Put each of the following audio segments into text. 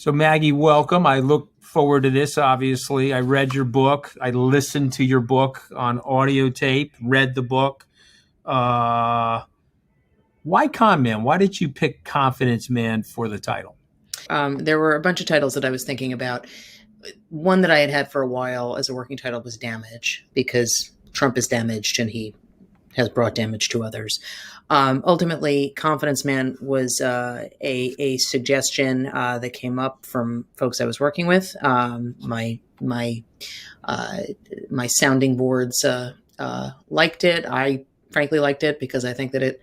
So Maggie, welcome. I look forward to this, obviously. I read your book. I listened to your book on audio tape, read the book. Why Con Man? Why did you pick Confidence Man for the title? There were a bunch of titles that I was thinking about. One that I had had for a while as a working title was Damage, because Trump is damaged and he has brought damage to others. Ultimately, Confidence Man was a suggestion that came up from folks I was working with. My sounding boards liked it. I frankly liked it because I think that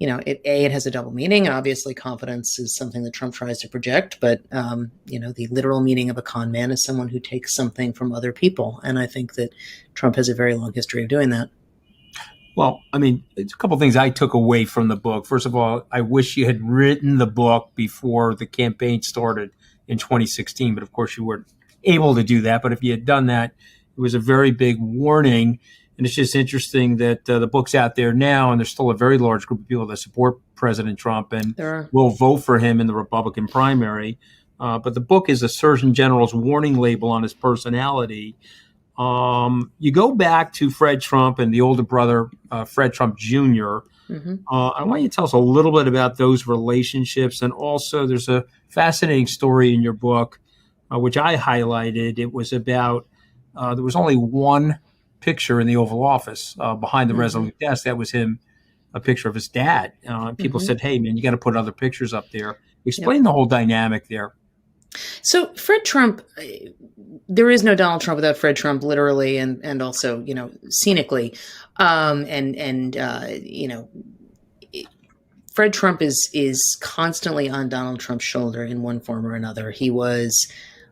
it has a double meaning. Obviously, confidence is something that Trump tries to project, but the literal meaning of a con man is someone who takes something from other people, and I think that Trump has a very long history of doing that. Well, I mean, it's a couple of things I took away from the book. First of all, I wish you had written the book before the campaign started in 2016, but of course you weren't able to do that. But if you had done that, it was a very big warning. And it's just interesting that the book's out there now, and there's still a very large group of people that support President Trump and will vote for him in the Republican primary. But the book is a Surgeon General's warning label on his personality. You go back to Fred Trump and the older brother, Fred Trump Jr. Mm-hmm. I want you to tell us a little bit about those relationships. And also, there's a fascinating story in your book, which I highlighted. It was about there was only one picture in the Oval Office behind the Resolute desk. That was him, a picture of his dad. People said, hey, man, you got to put other pictures up there. Explain the whole dynamic there. So Fred Trump, there is no Donald Trump without Fred Trump, literally, and also, scenically. Fred Trump is constantly on Donald Trump's shoulder in one form or another. He was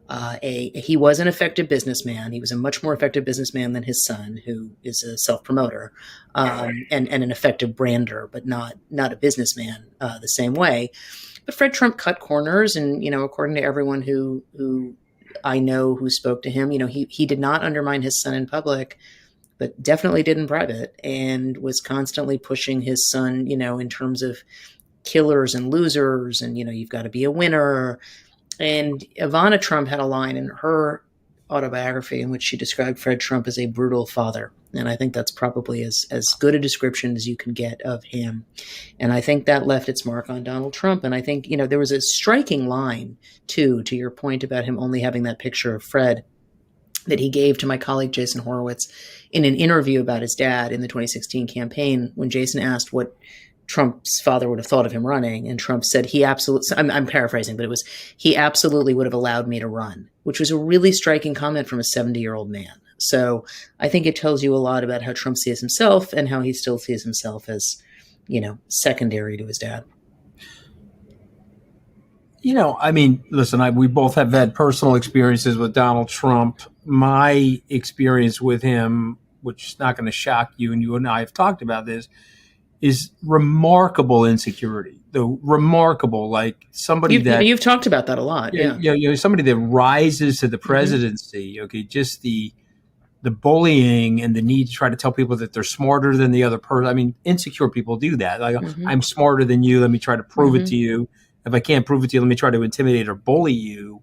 an effective businessman. He was a much more effective businessman than his son, who is a self-promoter and an effective brander, but not a businessman the same way. But Fred Trump cut corners, and according to everyone who I know who spoke to him, he did not undermine his son in public, but definitely did in private, and was constantly pushing his son, in terms of killers and losers, and you've got to be a winner. And Ivana Trump had a line in her autobiography in which she described Fred Trump as a brutal father. And I think that's probably as good a description as you can get of him. And I think that left its mark on Donald Trump. And I think, there was a striking line, too, to your point about him only having that picture of Fred, that he gave to my colleague Jason Horowitz in an interview about his dad in the 2016 campaign, when Jason asked what Trump's father would have thought of him running. And Trump said I'm paraphrasing, but it was, he absolutely would have allowed me to run, which was a really striking comment from a 70-year-old man. So I think it tells you a lot about how Trump sees himself and how he still sees himself as, secondary to his dad. Listen, we both have had personal experiences with Donald Trump. My experience with him, which is not going to shock you, and you and I have talked about this, is remarkable insecurity. Like somebody you've talked about that a lot. Yeah. Somebody that rises to the presidency. Okay, just the bullying and the need to try to tell people that they're smarter than the other person. I mean, insecure people do that. Like, I'm smarter than you. Let me try to prove it to you. If I can't prove it to you, let me try to intimidate or bully you.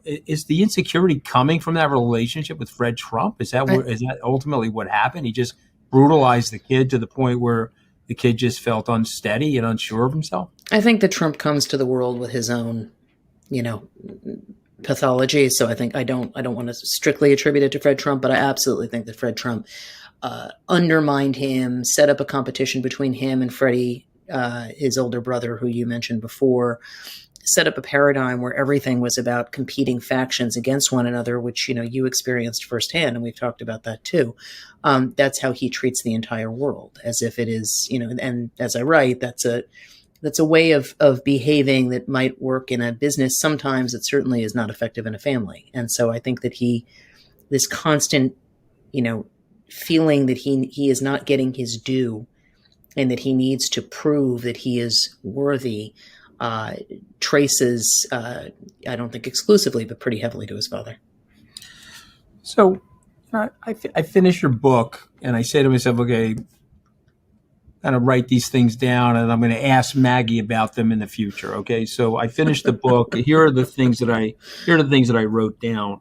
Is the insecurity coming from that relationship with Fred Trump? Is that ultimately what happened? He just brutalized the kid to the point where the kid just felt unsteady and unsure of himself? I think that Trump comes to the world with his own, pathology. So I think I don't want to strictly attribute it to Fred Trump, but I absolutely think that Fred Trump undermined him, set up a competition between him and Freddie, his older brother, who you mentioned before, set up a paradigm where everything was about competing factions against one another, which, you experienced firsthand. And we've talked about that too. That's how he treats the entire world, as if it is, and as I write, that's a way of behaving that might work in a business. Sometimes it certainly is not effective in a family. And so I think that this constant, feeling that he is not getting his due and that he needs to prove that he is worthy, traces, I don't think exclusively, but pretty heavily to his father. So I finish your book and I say to myself, okay, kind of write these things down, and I'm going to ask Maggie about them in the future. Okay, so I finished the book. Here are the things that I wrote down.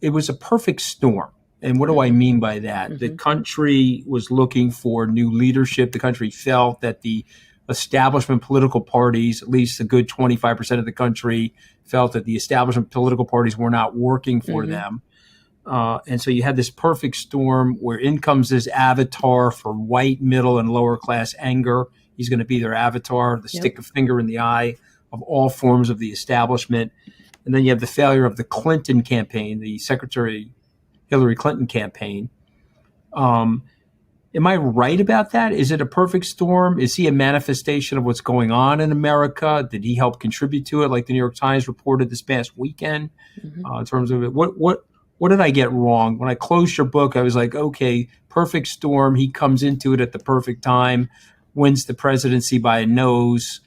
It was a perfect storm. And what do I mean by that? The country was looking for new leadership. The country felt that the establishment political parties, at least a good 25% of the country, felt that the establishment political parties were not working for them. And so you had this perfect storm where in comes this avatar for white, middle, and lower class anger. He's going to be their avatar, the stick a finger in the eye of all forms of the establishment. And then you have the failure of the Clinton campaign, the Secretary Hillary Clinton campaign. Am I right about that? Is it a perfect storm? Is he a manifestation of what's going on in America? Did he help contribute to it, like the New York Times reported this past weekend? In terms of it, what did I get wrong? When I closed your book, I was like, okay, perfect storm. He comes into it at the perfect time, wins the presidency by a nose,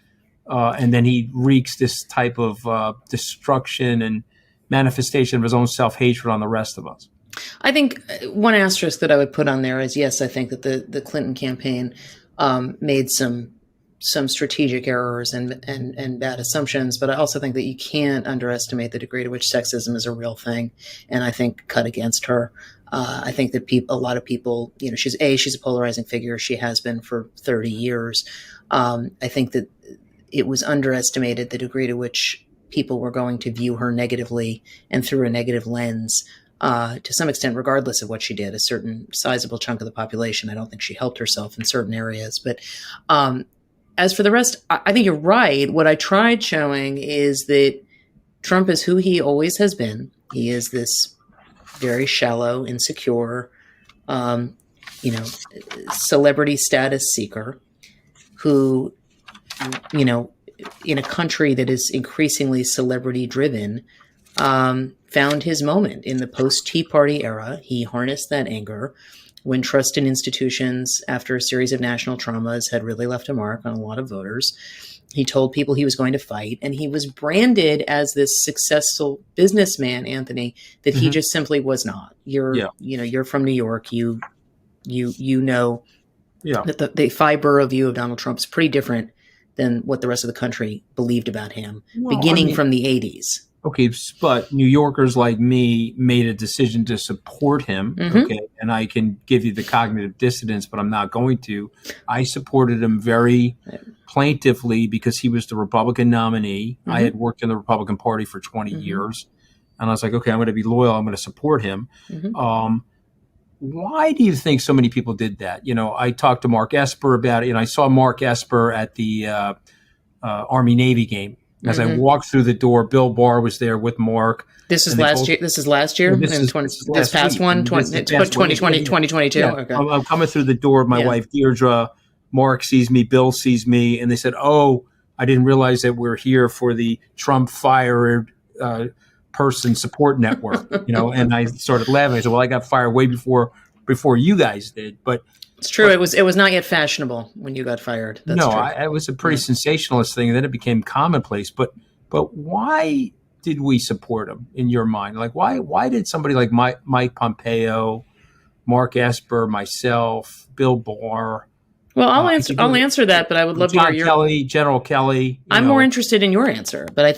and then he wreaks this type of destruction and manifestation of his own self-hatred on the rest of us. I think one asterisk that I would put on there is, yes, I think that the Clinton campaign made some strategic errors and bad assumptions, but I also think that you can't underestimate the degree to which sexism is a real thing, and I think cut against her. I think that a lot of people, she's a polarizing figure. She has been for 30 years. I think that it was underestimated the degree to which people were going to view her negatively and through a negative lens. To some extent, regardless of what she did, a certain sizable chunk of the population. I don't think she helped herself in certain areas. But as for the rest, I think you're right. What I tried showing is that Trump is who he always has been. He is this very shallow, insecure, celebrity status seeker who, in a country that is increasingly celebrity driven, found his moment in the post-Tea Party era. He harnessed that anger when trust in institutions, after a series of national traumas, had really left a mark on a lot of voters. He told people he was going to fight, and he was branded as this successful businessman, Anthony, that he just simply was not. You're from New York. You know that the fiber view of Donald Trump is pretty different than what the rest of the country believed about him, beginning from the 80s. Okay, but New Yorkers like me made a decision to support him, okay, and I can give you the cognitive dissonance, but I'm not going to. I supported him very plaintively because he was the Republican nominee. I had worked in the Republican Party for 20 years, and I was like, okay, I'm going to be loyal. I'm going to support him. Why do you think so many people did that? I talked to Mark Esper about it. I saw Mark Esper at the Army-Navy game. As I walked through the door, Bill Barr was there with Mark. This is last year. This is last year. This past one, 2020, 2022. Yeah. Okay. I'm coming through the door with my wife Deirdre. Mark sees me. Bill sees me, and they said, "Oh, I didn't realize that we're here for the Trump fired person support network." And I started laughing. I said, "Well, I got fired way before you guys did." But it's true. It was not yet fashionable when you got fired. That's true. It was a pretty sensationalist thing, and then it became commonplace. But why did we support him in your mind? Like why did somebody like Mike Pompeo, Mark Esper, myself, Bill Barr? Well, I'll answer that, but I would love to hear your Kelly, General Kelly. I'm more interested in your answer, but I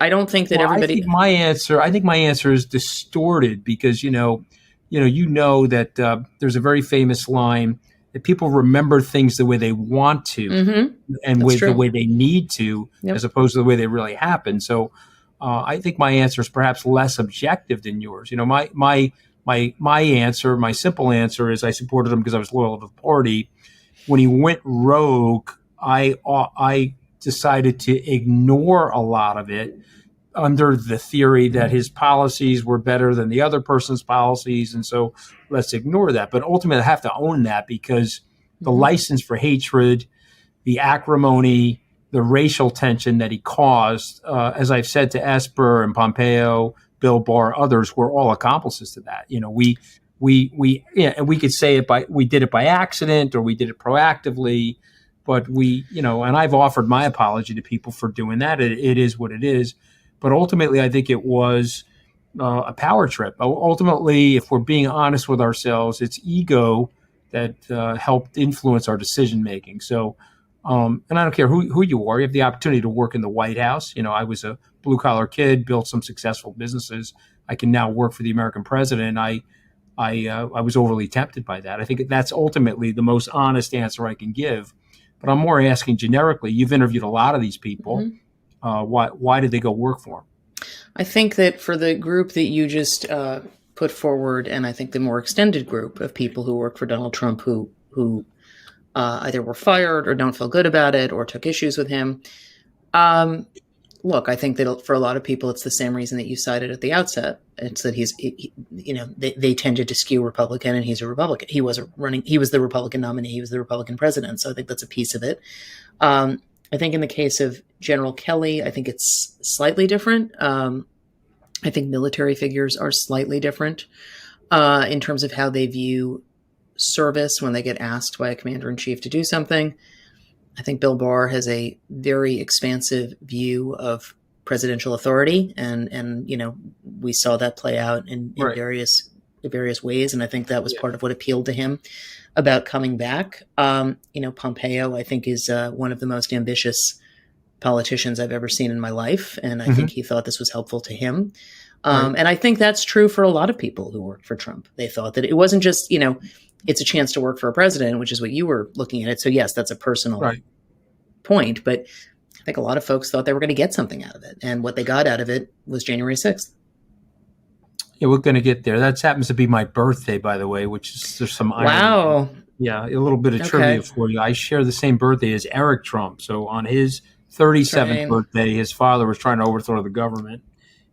don't think that everybody. I think my answer is distorted because you know that there's a very famous line that people remember things the way they want to and the way they need to, as opposed to the way they really happen. So I think my answer is perhaps less objective than yours. My answer, my simple answer is I supported him because I was loyal to the party. When he went rogue, I decided to ignore a lot of it under the theory that his policies were better than the other person's policies. And so let's ignore that. But ultimately, I have to own that because the license for hatred, the acrimony, the racial tension that he caused, as I've said to Esper and Pompeo, Bill Barr, others, were all accomplices to that. And we could say we did it by accident or we did it proactively, but and I've offered my apology to people for doing that. It is what it is. But ultimately, I think it was a power trip. Ultimately, if we're being honest with ourselves, it's ego that helped influence our decision making. So, and I don't care who you are, you have the opportunity to work in the White House. I was a blue collar kid, built some successful businesses. I can now work for the American president. I was overly tempted by that. I think that's ultimately the most honest answer I can give. But I'm more asking generically. You've interviewed a lot of these people. Mm-hmm. Why did they go work for them? I think that for the group that you just put forward, and I think the more extended group of people who work for Donald Trump who either were fired or don't feel good about it or took issues with him. Look, I think that for a lot of people, it's the same reason that you cited at the outset. It's that they tended to skew Republican, and he's a Republican. He was the Republican nominee. He was the Republican president. So I think that's a piece of it. I think in the case of General Kelly, I think it's slightly different. I think military figures are slightly different in terms of how they view service when they get asked by a commander-in-chief to do something. I think Bill Barr has a very expansive view of presidential authority, and we saw that play out in Right. various ways, and I think that was part of what appealed to him about coming back. Pompeo, I think, is one of the most ambitious politicians I've ever seen in my life, and I think he thought this was helpful to him. Right. And I think that's true for a lot of people who worked for Trump. They thought that it wasn't just, it's a chance to work for a president, which is what you were looking at it. So yes, that's a personal point, but I think a lot of folks thought they were going to get something out of it. And what they got out of it was January 6th. Yeah, we're going to get there. That happens to be my birthday, by the way, which is there's some irony. Wow. Yeah, a little bit of trivia for you. I share the same birthday as Eric Trump. So on his 37th birthday, his father was trying to overthrow the government.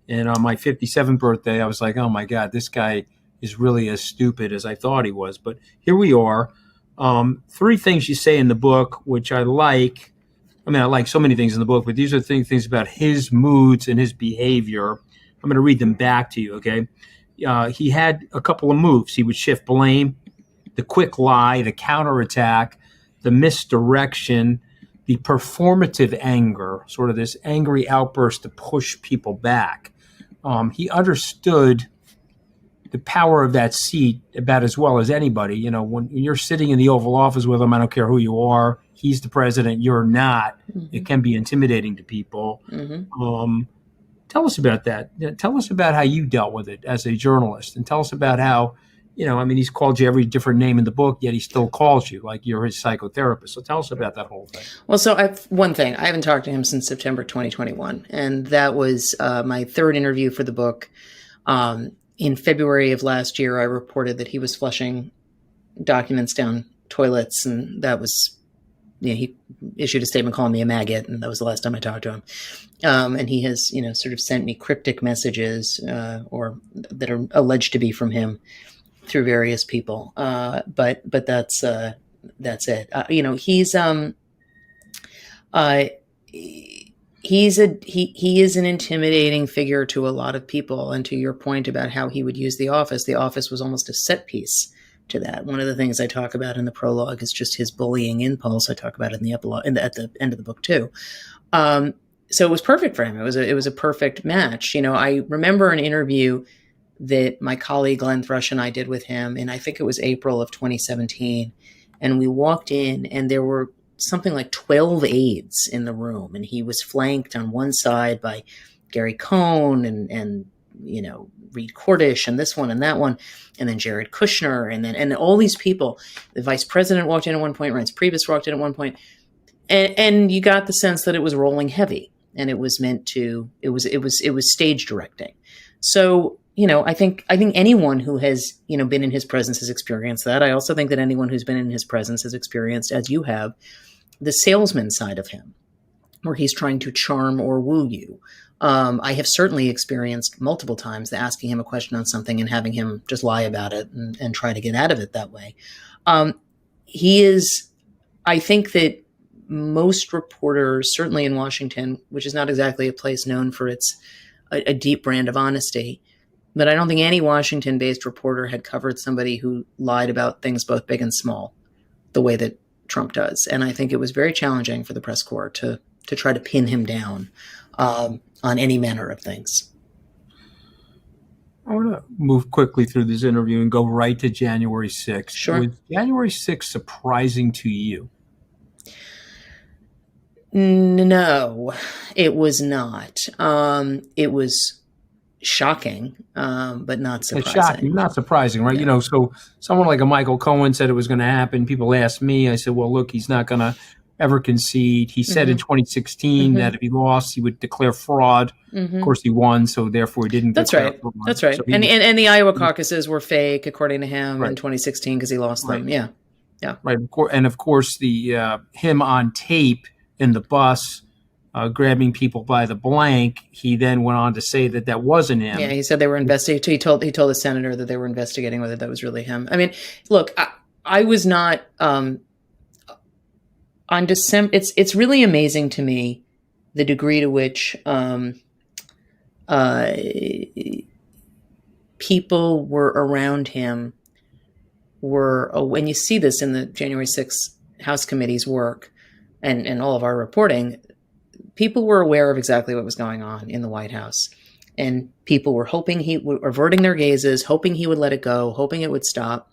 And on my 57th birthday, I was like, oh, my God, this guy is really as stupid as I thought he was. But here we are. Three things you say in the book, which I like. I mean, I like so many things in the book, but these are things about his moods and his behavior. I'm going to read them back to you, okay? He had a couple of moves. He would shift blame, the quick lie, the counterattack, the misdirection, the performative anger, sort of this angry outburst to push people back. He understood the power of that seat about as well as anybody. When you're sitting in the Oval Office with him, I don't care who you are, he's the president, you're not. Mm-hmm. It can be intimidating to people. Mm-hmm. Tell us about that. Tell us about how you dealt with it as a journalist, and tell us about how, he's called you every different name in the book, yet he still calls you like you're his psychotherapist. So tell us about that whole thing. Well, so one thing, I haven't talked to him since September 2021, and that was my third interview for the book. In February of last year, I reported that he was flushing documents down toilets, and that was, he issued a statement calling me a maggot, and that was the last time I talked to him. And he has, sort of sent me cryptic messages, or that are alleged to be from him through various people. But that's it. He is an intimidating figure to a lot of people. And to your point about how he would use the office was almost a set piece to that. One of the things I talk about in the prologue is just his bullying impulse. I talk about it in the epilogue, at the end of the book too. So it was perfect for him. It was a perfect match. I remember an interview that my colleague Glenn Thrush and I did with him, and I think it was April of 2017. And we walked in, and there were something like 12 aides in the room, and he was flanked on one side by Gary Cohn and Reed Cordish and this one and that one, and then Jared Kushner, and all these people. The vice president walked in at one point, Reince Priebus walked in at one point, and you got the sense that it was rolling heavy, and it was meant to. It was stage directing. So I think anyone who has been in his presence has experienced that. I also think that anyone who's been in his presence has experienced, as you have, the salesman side of him, where he's trying to charm or woo you. I have certainly experienced multiple times asking him a question on something and having him just lie about it and try to get out of it that way. He is, I think that most reporters, certainly in Washington, which is not exactly a place known for a deep brand of honesty, but I don't think any Washington-based reporter had covered somebody who lied about things both big and small the way that Trump does. And I think it was very challenging for the press corps to try to pin him down on any manner of things. I want to move quickly through this interview and go right to January 6th. Sure. Was January 6th surprising to you? No, it was not. It was shocking, but not It's shocking, surprising. not surprising, right? Yeah. So someone like a Michael Cohen said it was going to happen. People asked me. I said, well, look, he's not going to ever concede. He said in Hmm. 2016 Hmm. that if he lost, he would declare fraud. Of Hmm. course, he won, so therefore he didn't That's declare right. fraud. That's So right. he And, was, and the Iowa caucuses were fake, according to him, in right, 2016 because he lost right, them. Yeah. Yeah. right. And of course, the him on tape in the bus grabbing people by the blank. He then went on to say that that wasn't Yeah, him. he said they were investigating. He told the senator that they were investigating whether that was really him. I mean, look, I was not on December. It's really amazing to me the degree to which uh, people were around him were. And you see this in the January 6th House Committee's work and all of our reporting. People were aware of exactly what was going on in the White House. And people were hoping he would, averting their gazes, hoping he would let it go, hoping it would stop.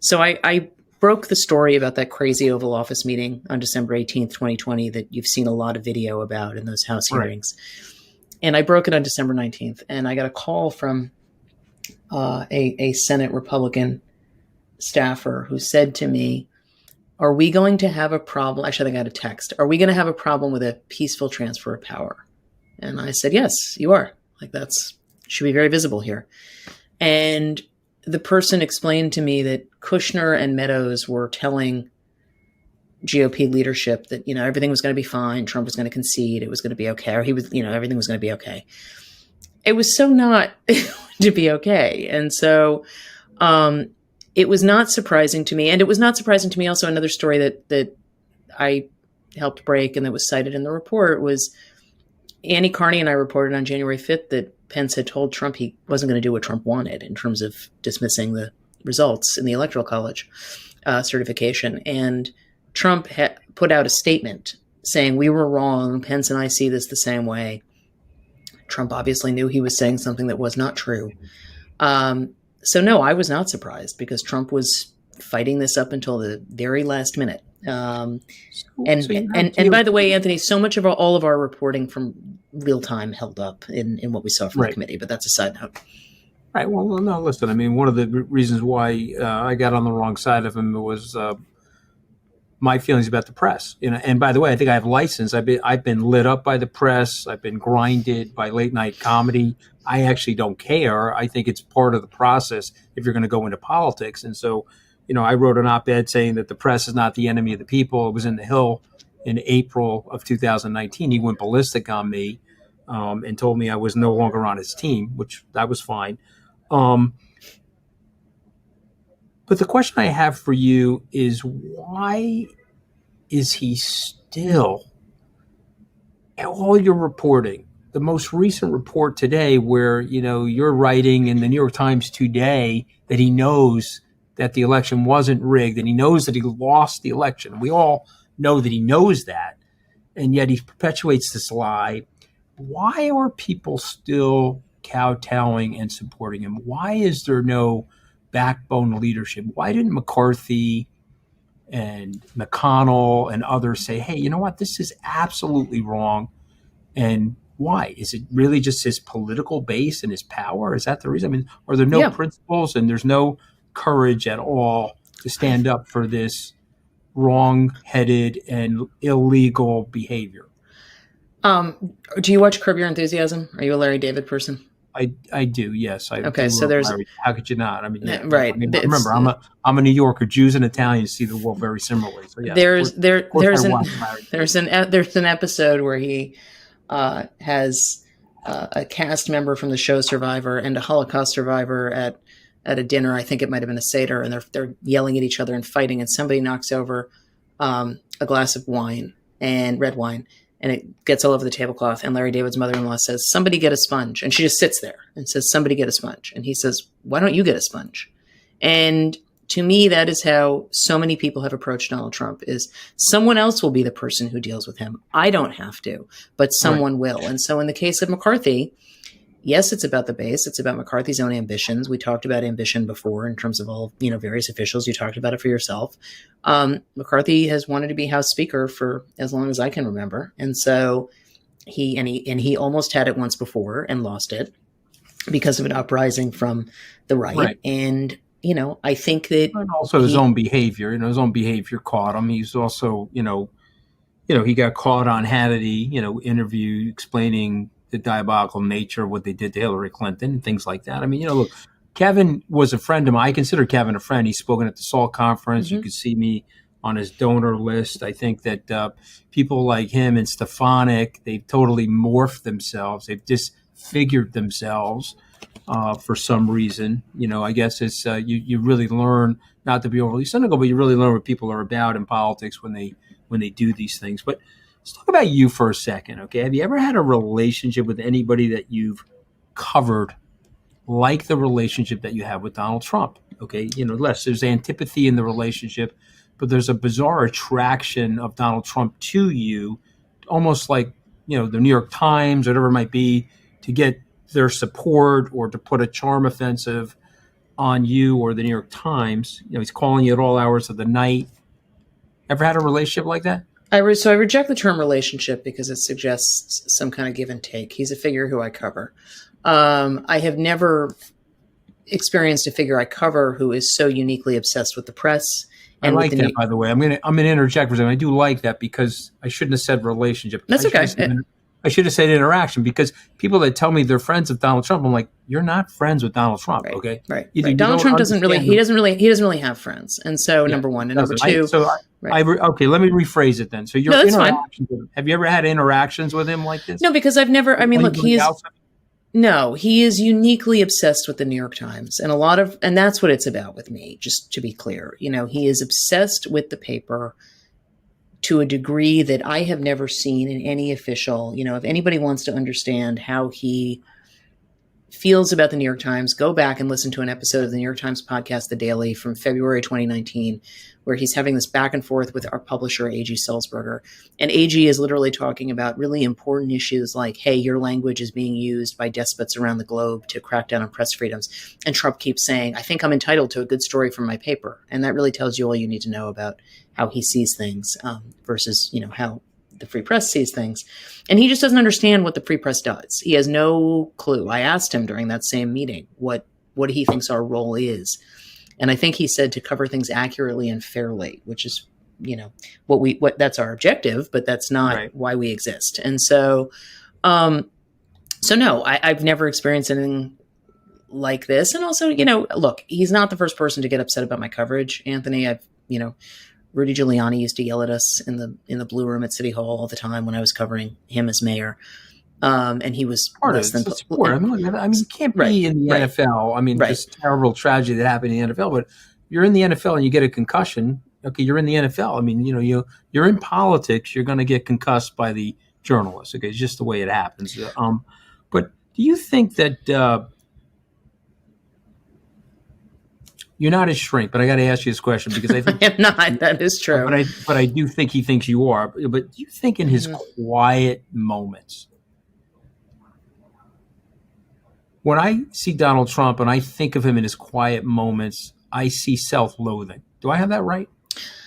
So I broke the story about that crazy Oval Office meeting on December 18th, 2020, that you've seen a lot of video about in those House Right. hearings. And I broke it on December 19th. And I got a call from a Senate Republican staffer who said to me, are we going to have a problem? Actually, I got a text. Are we going to have a problem with a peaceful transfer of power? And I said, yes, you are. Like, that's should be very visible here. And the person explained to me that Kushner and Meadows were telling GOP leadership that, everything was going to be fine. Trump was going to concede. It was going to be okay. Or he was, everything was going to be okay. It was so not to be okay. And so it was not surprising to me. And it was not surprising to me also another story that I helped break and that was cited in the report was Annie Carney and I reported on January 5th that Pence had told Trump he wasn't going to do what Trump wanted in terms of dismissing the results in the Electoral College certification. And Trump had put out a statement saying, we were wrong. Pence and I see this the same way. Trump obviously knew he was saying something that was not true. So no, I was not surprised because Trump was fighting this up until the very last minute. And by the way, Anthony, so much of all of our reporting from real time held up in what we saw from the committee, but that's a side note. Right. Well, no, listen, I mean, one of the reasons why I got on the wrong side of him was my feelings about the press. And by the way, I think I have license. I've been lit up by the press. I've been grinded by late night comedy. I actually don't care. I think it's part of the process if you're going to go into politics. And so, I wrote an op-ed saying that the press is not the enemy of the people. It was in the Hill in April of 2019. He went ballistic on me and told me I was no longer on his team, which that was fine. But the question I have for you is, why is he still, all your reporting, the most recent report today where, you're writing in the New York Times today that he knows that the election wasn't rigged and he knows that he lost the election. We all know that he knows that, and yet he perpetuates this lie. Why are people still kowtowing and supporting him? Why is there no backbone leadership? Why didn't McCarthy and McConnell and others say, hey, you know what, this is absolutely wrong? And why? Is it really just his political base and his power? Is that the reason? I mean, are there no principles and there's no courage at all to stand up for this wrong-headed and illegal behavior? Do you watch Curb Your Enthusiasm? Are you a Larry David person? I do, yes. Okay, so there's how could you not? I mean, yeah, right. I mean, remember, I'm a New Yorker. Jews and Italians see the world very similarly. So yeah, there's an episode where he has a cast member from the show Survivor and a Holocaust survivor at a dinner. I think it might have been a Seder, and they're yelling at each other and fighting. And somebody knocks over a glass of wine and red wine. And it gets all over the tablecloth. And Larry David's mother-in-law says, somebody get a sponge. And she just sits there and says, somebody get a sponge. And he says, why don't you get a sponge? And to me, that is how so many people have approached Donald Trump, is someone else will be the person who deals with him. I don't have to, but someone will. And so in the case of McCarthy, Yes, it's about the base. It's about McCarthy's own ambitions. We talked about ambition before in terms of all, various officials. You talked about it for yourself. McCarthy has wanted to be House Speaker for as long as I can remember. And so he almost had it once before and lost it because of an uprising from the right. And, I think that. And also his own behavior, his own behavior caught him. He's also, he got caught on Hannity, interview explaining the diabolical nature of what they did to Hillary Clinton and things like that. I mean, look, Kevin was a friend of mine. I consider Kevin a friend. He's spoken at the SALT conference. Mm-hmm. You could see me on his donor list. I think that people like him and Stefanik, they've totally morphed themselves. They've disfigured themselves for some reason. I guess it's you really learn not to be overly cynical, but you really learn what people are about in politics when they do these things. But let's talk about you for a second, okay? Have you ever had a relationship with anybody that you've covered like the relationship that you have with Donald Trump, okay? There's antipathy in the relationship, but there's a bizarre attraction of Donald Trump to you, almost like, the New York Times, whatever it might be, to get their support or to put a charm offensive on you or the New York Times. He's calling you at all hours of the night. Ever had a relationship like that? So I reject the term relationship because it suggests some kind of give and take. He's a figure who I cover. I have never experienced a figure I cover who is so uniquely obsessed with the press. And I like that, by the way. I'm gonna interject for a second. I do like that because I shouldn't have said relationship. That's okay. I should have said interaction, because people that tell me they're friends with Donald Trump, I'm like, you're not friends with Donald Trump, right, okay? Right. Donald Trump doesn't really have friends, and so number one, and number two. Okay, let me rephrase it then. So your interactions with him, have you ever had interactions with him like this? No, because I've never. I mean, look, he is uniquely obsessed with the New York Times, and that's what it's about with me. Just to be clear, he is obsessed with the paper to a degree that I have never seen in any official. If anybody wants to understand how he feels about the New York Times, go back and listen to an episode of the New York Times podcast, The Daily, from February 2019, where he's having this back and forth with our publisher, A.G. Sulzberger. And A.G. is literally talking about really important issues like, hey, your language is being used by despots around the globe to crack down on press freedoms. And Trump keeps saying, I think I'm entitled to a good story from my paper. And that really tells you all you need to know about how he sees things versus, how the free press sees things. And he just doesn't understand what the free press does. He has no clue. I asked him during that same meeting what he thinks our role is. And I think he said to cover things accurately and fairly, which is, what that's our objective, but that's not why we exist. And so, no, I've never experienced anything like this. And also, look, he's not the first person to get upset about my coverage, Anthony. Rudy Giuliani used to yell at us in the Blue Room at City Hall all the time when I was covering him as mayor. And he was less than sport. I mean, you can't be in the NFL. I mean, this terrible tragedy that happened in the NFL, but you're in the NFL and you get a concussion. Okay, you're in the NFL. I mean, you're in politics. You're going to get concussed by the journalists. Okay, it's just the way it happens. But do you think that you're not his shrink? But I got to ask you this question because I think I am not. That is true. But I do think he thinks you are. But do you think in his quiet moments? When I see Donald Trump and I think of him in his quiet moments, I see self-loathing. Do I have that right?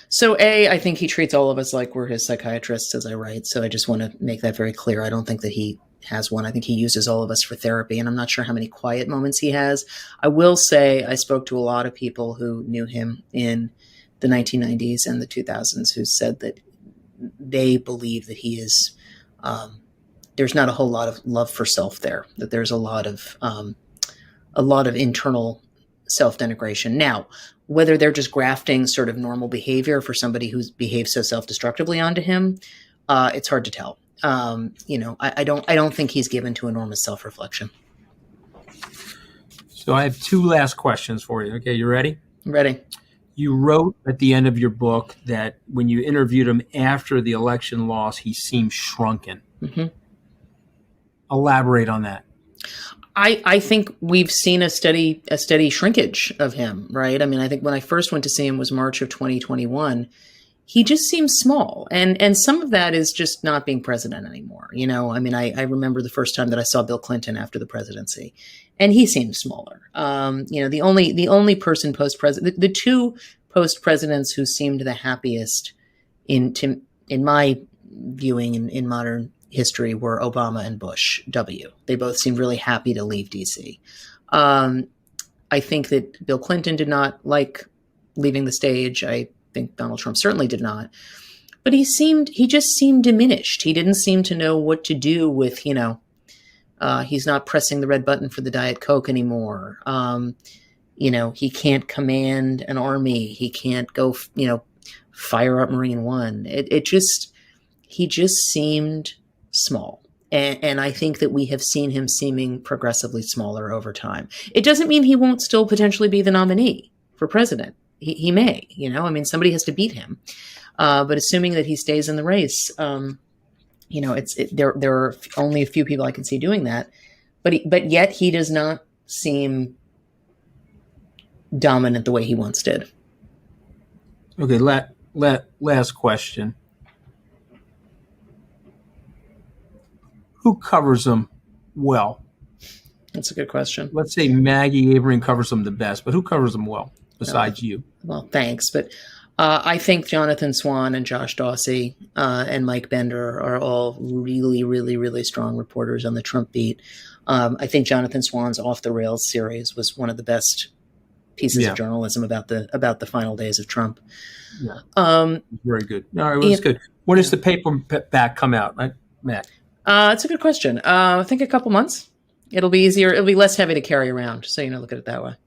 So I think he treats all of us like we're his psychiatrists, as I write. So I just want to make that very clear. I don't think that he has one. I think he uses all of us for therapy, and I'm not sure how many quiet moments he has. I will say I spoke to a lot of people who knew him in the 1990s and the 2000s who said that they believe that he is there's not a whole lot of love for self there, that there's a lot of internal self-denigration. Now, whether they're just grafting sort of normal behavior for somebody who's behaved so self-destructively onto him, it's hard to tell. I don't think he's given to enormous self-reflection. So I have two last questions for you. Okay, you ready? I'm ready. You wrote at the end of your book that when you interviewed him after the election loss, he seemed shrunken. Mm-hmm. Elaborate on that. I think we've seen a steady shrinkage of him, right? I mean, I think when I first went to see him was March of 2021, he just seems small, and some of that is just not being president anymore. I mean, I remember the first time that I saw Bill Clinton after the presidency, and he seemed smaller. The only person post president, the two post presidents who seemed the happiest in my viewing in modern history were Obama and Bush W. They both seemed really happy to leave DC. I think that Bill Clinton did not like leaving the stage. I think Donald Trump certainly did not. But he just seemed diminished. He didn't seem to know what to do with, he's not pressing the red button for the Diet Coke anymore. He can't command an army. He can't go, fire up Marine One. He just seemed small. And I think that we have seen him seeming progressively smaller over time. It doesn't mean he won't still potentially be the nominee for president. He may, I mean, somebody has to beat him. But assuming that he stays in the race, there are only a few people I can see doing that. But yet he does not seem dominant the way he once did. Okay, last question. Who covers them well? That's a good question. Let's say Maggie Abraham covers them the best, but who covers them well besides you? Well, thanks. But I think Jonathan Swan and Josh Dawsey and Mike Bender are all really, really, really strong reporters on the Trump beat. I think Jonathan Swan's Off the Rails series was one of the best pieces of journalism about the final days of Trump. Yeah. Very good. All right, well, that's good. When does the paperback come out, Matt? It's a good question. I think a couple months. It'll be easier. It'll be less heavy to carry around. So, look at it that way. All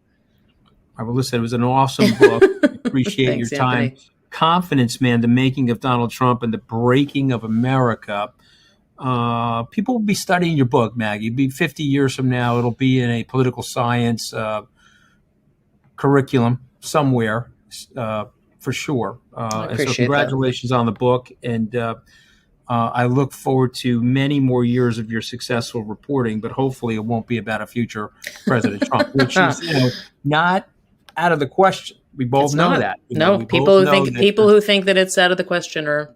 right, well, listen, it was an awesome book. Appreciate Thanks, your time. Anthony. Confidence, Man, The Making of Donald Trump and the Breaking of America. People will be studying your book, Maggie. It'll be 50 years from now. It'll be in a political science curriculum somewhere, for sure. And so congratulations on the book. And I look forward to many more years of your successful reporting, but hopefully it won't be about a future President Trump, which is not out of the question. We both know that. People who think that it's out of the question are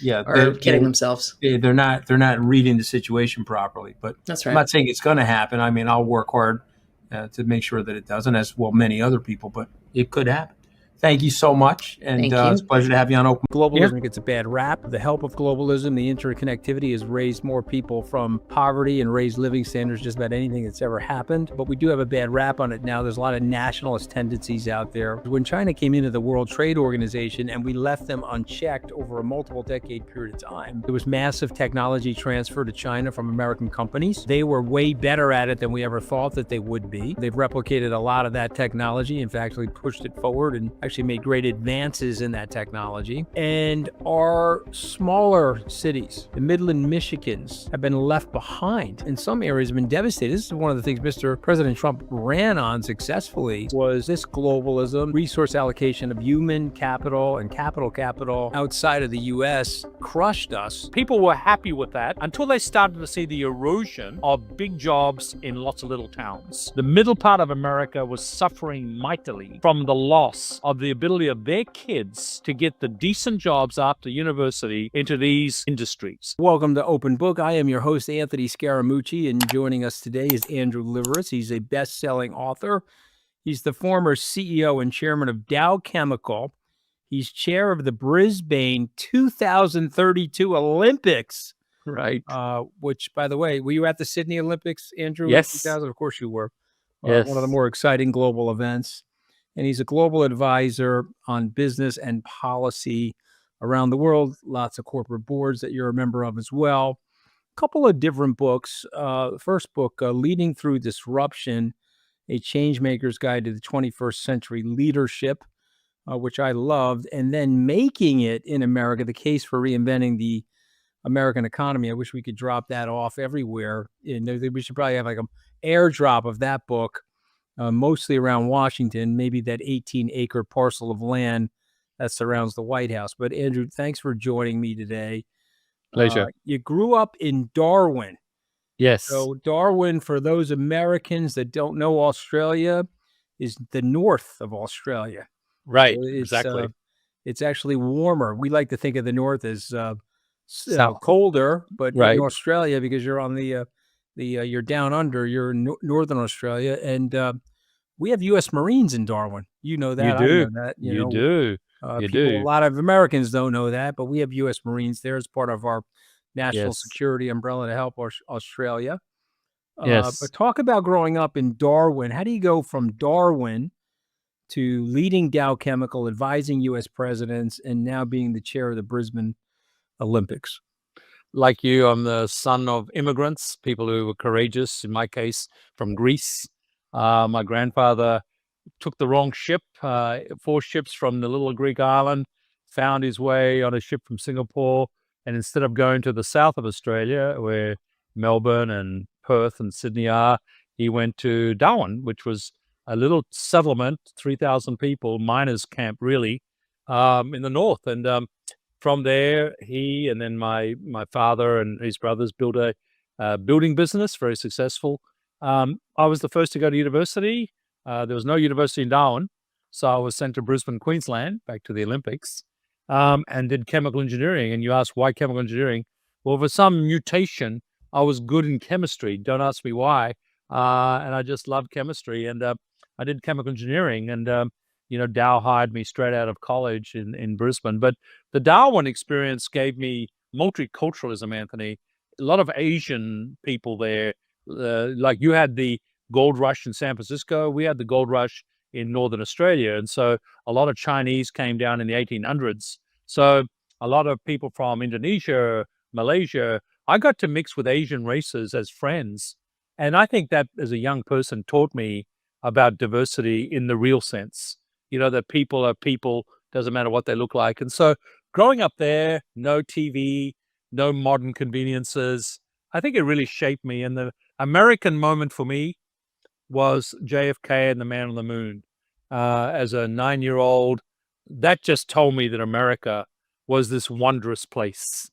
kidding themselves. They're not reading the situation properly. But that's right. I'm not saying it's going to happen. I mean, I'll work hard to make sure that it doesn't, as will many other people. But it could happen. Thank you so much, and it's a pleasure to have you on Open. Globalism gets a bad rap. The help of globalism, the interconnectivity, has raised more people from poverty and raised living standards just about anything that's ever happened. But we do have a bad rap on it now. There's a lot of nationalist tendencies out there. When China came into the World Trade Organization and we left them unchecked over a multiple decade period of time, there was massive technology transfer to China from American companies. They were way better at it than we ever thought that they would be. They've replicated a lot of that technology. In fact, we pushed it forward and actually made great advances in that technology. And our smaller cities, the Midland Michigans, have been left behind. In some areas have been devastated. This is one of the things Mr. President Trump ran on successfully, was this globalism, resource allocation of human capital and capital outside of the U.S. crushed us. People were happy with that until they started to see the erosion of big jobs in lots of little towns. The middle part of America was suffering mightily from the loss of the ability of their kids to get the decent jobs after university into these industries. Welcome to Open Book. I am your host, Anthony Scaramucci, and joining us today is Andrew Liveris. He's a best-selling author. He's the former CEO and chairman of Dow Chemical. He's chair of the Brisbane 2032 Olympics. Right. Which, by the way, were you at the Sydney Olympics, Andrew? Yes. 2000? Of course you were. Yes. One of the more exciting global events. And he's a global advisor on business and policy around the world. Lots of corporate boards that you're a member of as well. A couple of different books. First book, Leading Through Disruption, A Changemaker's Guide to the 21st Century Leadership, which I loved. And then Making It in America, The Case for Reinventing the American Economy. I wish we could drop that off everywhere. And we should probably have like an airdrop of that book. Mostly around Washington, maybe that 18-acre parcel of land that surrounds the White House. But Andrew, thanks for joining me today. Pleasure. You grew up in Darwin. Yes. So Darwin, for those Americans that don't know Australia, is the north of Australia. Right. So exactly. it's actually warmer. We like to think of the North as South. colder, but in Right. Australia, because you're on you're down under, you're in northern Australia, and we have U.S. Marines in Darwin. You know You that, I do. know that. You do. You People, a do. lot of Americans don't know that, but we have U.S. Marines there as part of our national Yes. security umbrella to help Australia. Yes. But talk about growing up in Darwin. How do you go from Darwin to leading Dow Chemical, advising U.S. presidents, and now being the chair of the Brisbane Olympics? Like you, I'm the son of immigrants, people who were courageous, in my case, from Greece. My grandfather took the wrong ship, 4 ships from the little Greek island, found his way on a ship from Singapore. And instead of going to the south of Australia, where Melbourne and Perth and Sydney are, he went to Darwin, which was a little settlement, 3,000 people, miners' camp, really, in the north. And from there, he and then my father and his brothers built a building business, very successful. I was the first to go to university. There was no university in Darwin, so I was sent to Brisbane, Queensland, back to the Olympics, and did chemical engineering. And you ask why chemical engineering? Well, for some mutation, I was good in chemistry. Don't ask me why. And I just loved chemistry, and I did chemical engineering. And Dow hired me straight out of college in Brisbane. But the Darwin experience gave me multiculturalism, Anthony. A lot of Asian people there. Like you had the gold rush in San Francisco. We had the gold rush in Northern Australia. And so a lot of Chinese came down in the 1800s. So a lot of people from Indonesia, Malaysia, I got to mix with Asian races as friends. And I think that as a young person taught me about diversity in the real sense. That people are people, doesn't matter what they look like. And so growing up there, no TV, no modern conveniences, I think it really shaped me. And the American moment for me was JFK and the man on the moon. As a 9-year-old, that just told me that America was this wondrous place,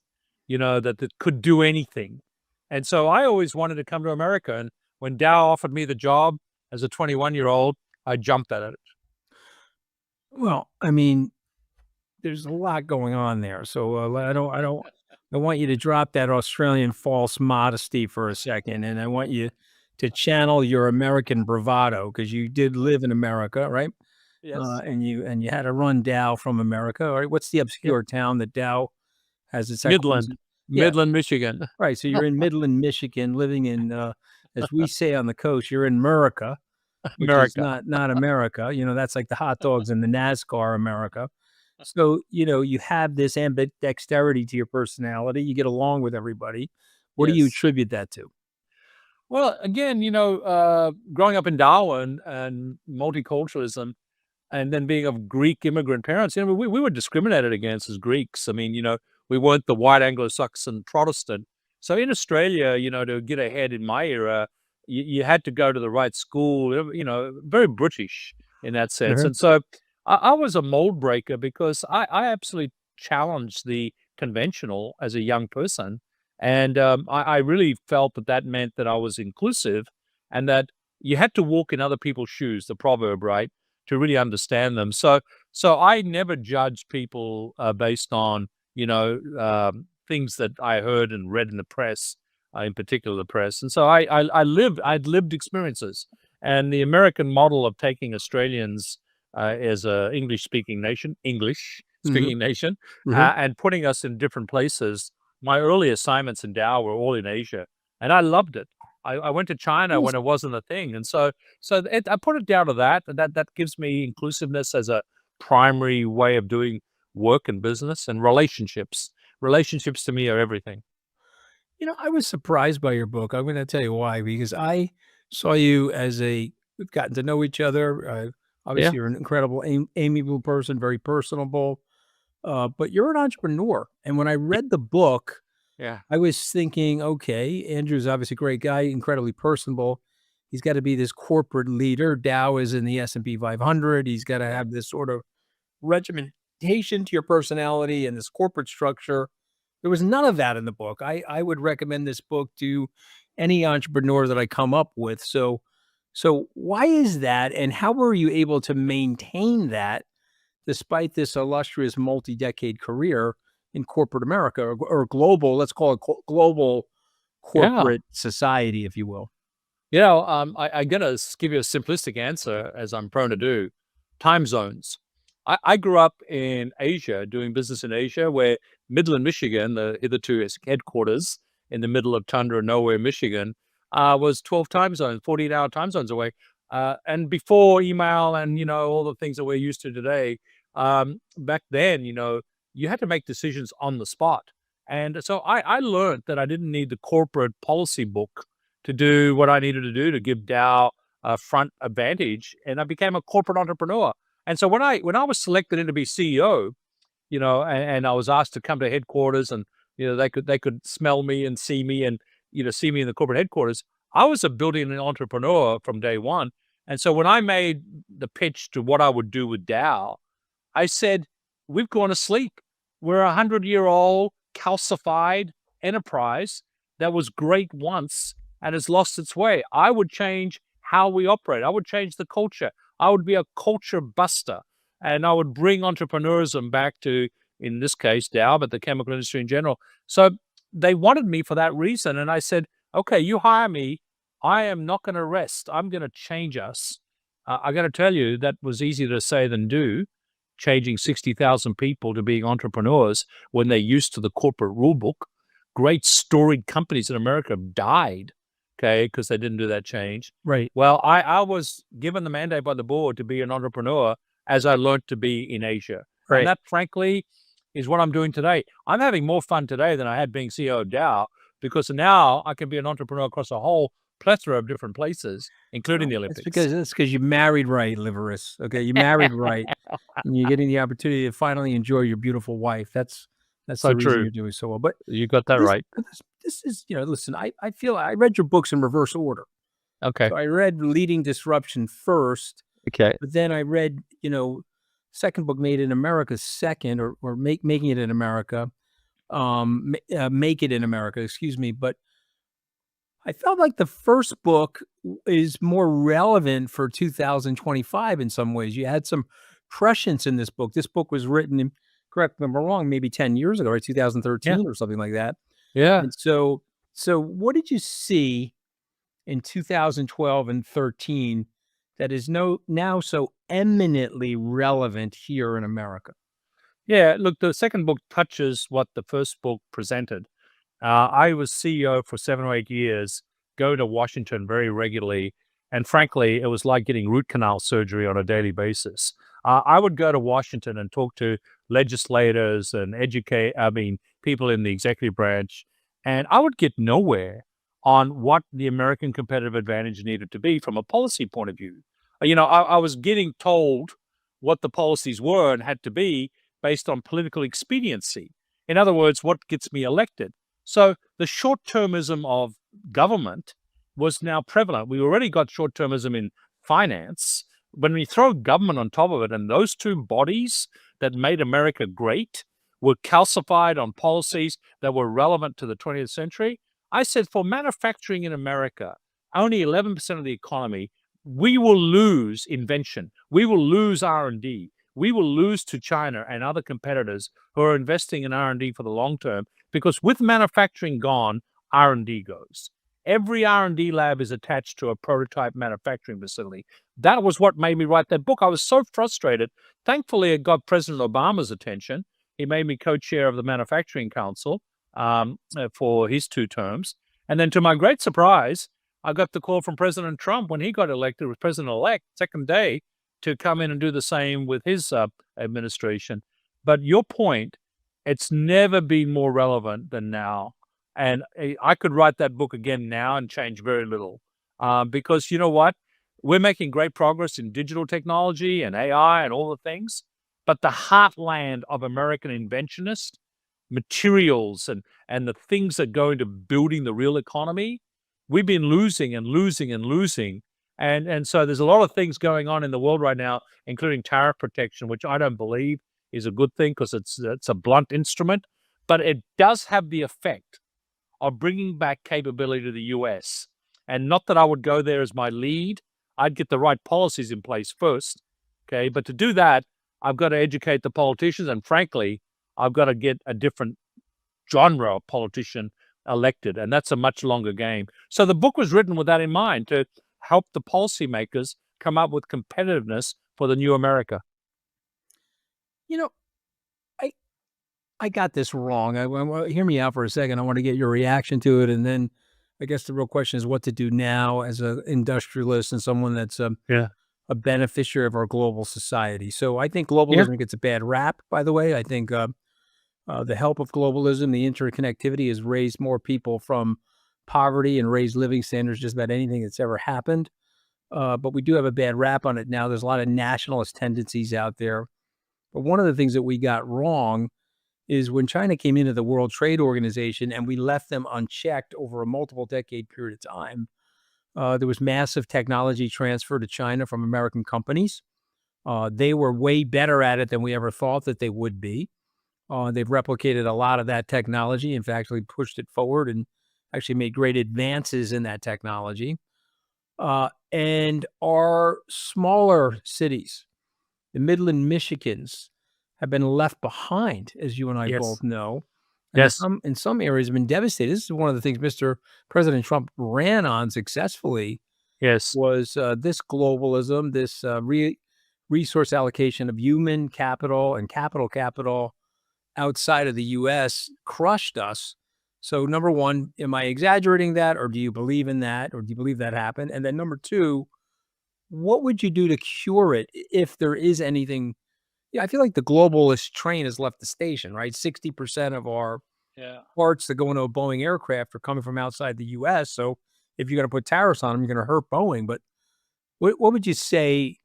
that could do anything. And so I always wanted to come to America. And when Dow offered me the job as a 21-year-old, I jumped at it. Well, I mean, there's a lot going on there. So I want you to drop that Australian false modesty for a second, and I want you to channel your American bravado, because you did live in America, right? Yes. And you had to run Dow from America. All right, what's the Yep. obscure town that Dow has its headquarters Midland, in? Yeah, Michigan. right. So you're in Midland, Michigan, living in, as we say on the coast, you're in America, which is America. not America. That's like the hot dogs and the NASCAR America. So, you have this ambidexterity to your personality. You get along with everybody. What do you Yes. attribute that to? Well, again, growing up in Darwin and multiculturalism, and then being of Greek immigrant parents, we were discriminated against as Greeks. I mean, we weren't the white Anglo-Saxon Protestant. So in Australia, to get ahead in my era, you had to go to the right school, very British in that sense. Mhm. And so I was a mold breaker because I absolutely challenged the conventional as a young person. And I really felt that meant that I was inclusive and that you had to walk in other people's shoes, the proverb, right? To really understand them. So I never judged people based on things that I heard and read in the press, in particular the press. And so I'd lived experiences, and the American model of taking Australians as a English Mhm. speaking nation, Mhm. and putting us in different places. My early assignments in Dow were all in Asia, and I loved it. I went to China Yes. when it wasn't a thing, and I put it down to that. That gives me inclusiveness as a primary way of doing work and business and relationships. Relationships to me are everything. I was surprised by your book. I'm going to tell you why, because I saw you as we've gotten to know each other. Yeah, Obviously, you're an incredible, amiable person, very personable, but you're an entrepreneur. And when I read the book, yeah, I was thinking, okay, Andrew's obviously a great guy, incredibly personable. He's got to be this corporate leader. Dow is in the S&P 500. He's got to yeah. have this sort of regimentation to your personality and this corporate structure. There was none of that in the book. I would recommend this book to any entrepreneur that I come up with. So why is that? And how were you able to maintain that despite this illustrious multi-decade career in corporate America or global, let's call it global Yeah. corporate society, if you will. I'm going to give you a simplistic answer, as I'm prone to do. Time zones. I grew up in Asia, doing business in Asia, where Midland, Michigan, the hitherto is headquarters in the middle of tundra, nowhere, Michigan, was 12 time zones, 14-hour time zones away. And before email and, all the things that we're used to today, back then, you had to make decisions on the spot. And so I learned that I didn't need the corporate policy book to do what I needed to do to give Dow a front advantage. And I became a corporate entrepreneur. And so when I was selected in to be CEO, and I was asked to come to headquarters, and they could smell me and see me, and see me in the corporate headquarters, I was a building an entrepreneur from day one. And so when I made the pitch to what I would do with Dow, I said, we've gone to sleep. We're a 100-year-old calcified enterprise that was great once and has lost its way. I would change how we operate. I would change the culture. I would be a culture buster, and I would bring entrepreneurism back to, in this case, Dow, but the chemical industry in general. So they wanted me for that reason. And I said, okay, you hire me. I am not going to rest. I'm going to change us. I got to tell you, that was easier to say than do, changing 60,000 people to being entrepreneurs when they're used to the corporate rule book. Great storied companies in America died, okay, because they didn't do that change. Right. Well, I was given the mandate by the board to be an entrepreneur as I learned to be in Asia. Right. And that, frankly, is what I'm doing today. I'm having more fun today than I had being CEO of Dow, because now I can be an entrepreneur across a whole plethora of different places, including the Olympics. It's because you married right, Liveris. Okay, you married right, and you're getting the opportunity to finally enjoy your beautiful wife. That's So the reason true. you're doing so well. But You got that right. This is, listen, I feel I read your books in reverse order. Okay. So I read Leading Disruption first, Okay. but then I read, second book, Made in America second, or Making It in America, Make It in America, excuse me. But I felt like the first book is more relevant for 2025 in some ways. You had some prescience in this book. This book was written, in, correct me if I'm wrong, maybe 10 years ago, right? 2013 or something like that. Yeah. And so what did you see in 2012 and 13 that is now so eminently relevant here in America? Yeah, look, the second book touches what the first book presented. I was CEO for 7 or 8 years, go to Washington very regularly, and frankly, it was like getting root canal surgery on a daily basis. I would go to Washington and talk to legislators and people in the executive branch, and I would get nowhere on what the American competitive advantage needed to be from a policy point of view. I was getting told what the policies were and had to be based on political expediency. In other words, what gets me elected. So the short-termism of government was now prevalent. We already got short-termism in finance. When we throw government on top of it, and those two bodies that made America great were calcified on policies that were relevant to the 20th century, I said, for manufacturing in America, only 11% of the economy, we will lose invention. We will lose R&D. We will lose to China and other competitors who are investing in R&D for the long term, because with manufacturing gone, R&D goes. Every R&D lab is attached to a prototype manufacturing facility. That was what made me write that book. I was so frustrated. Thankfully, it got President Obama's attention. He made me co-chair of the Manufacturing Council for his 2 terms. And then to my great surprise, I got the call from President Trump when he got elected, was president-elect, second day, to come in and do the same with his administration. But your point, it's never been more relevant than now. And I could write that book again now and change very little. Because you know what? We're making great progress in digital technology and AI and all the things. But the heartland of American inventionists, materials, and the things that go into building the real economy, we've been losing and losing and losing. And so there's a lot of things going on in the world right now, including tariff protection, which I don't believe is a good thing, because it's a blunt instrument, but it does have the effect of bringing back capability to the US. And not that I would go there as my lead. I'd get the right policies in place first, okay? But to do that, I've got to educate the politicians, and frankly, I've got to get a different genre of politician elected, and that's a much longer game. So the book was written with that in mind, to help the policymakers come up with competitiveness for the new America. You know, I got this wrong. Hear me out for a second. I want to get your reaction to it, and then I guess the real question is what to do now as an industrialist and someone that's Yeah. a beneficiary of our global society. So I think Yeah. globalism gets a bad rap, by the way. I think the help of globalism, the interconnectivity, has raised more people from poverty and raised living standards just about anything that's ever happened. But we do have a bad rap on it now. There's a lot of nationalist tendencies out there. But one of the things that we got wrong is when China came into the World Trade Organization and we left them unchecked over a multiple decade period of time, there was massive technology transfer to China from American companies. They were way better at it than we ever thought that they would be. They've replicated a lot of that technology. In fact, we pushed it forward and actually made great advances in that technology. And our smaller cities, the Midland Michigans, have been left behind, as you and I Yes. both know. And Yes. in some areas have been devastated. This is one of the things Mr. President Trump ran on successfully, Yes. was this globalism, this resource allocation of human capital and capital outside of the U.S. crushed us. So number one, am I exaggerating that, or do you believe in that, or do you believe that happened? And then number two, what would you do to cure it if there is anything? Yeah, I feel like the globalist train has left the station, right? 60% of our Yeah. parts that go into a Boeing aircraft are coming from outside the U.S. So if you're going to put tariffs on them, you're going to hurt Boeing. But what would you say?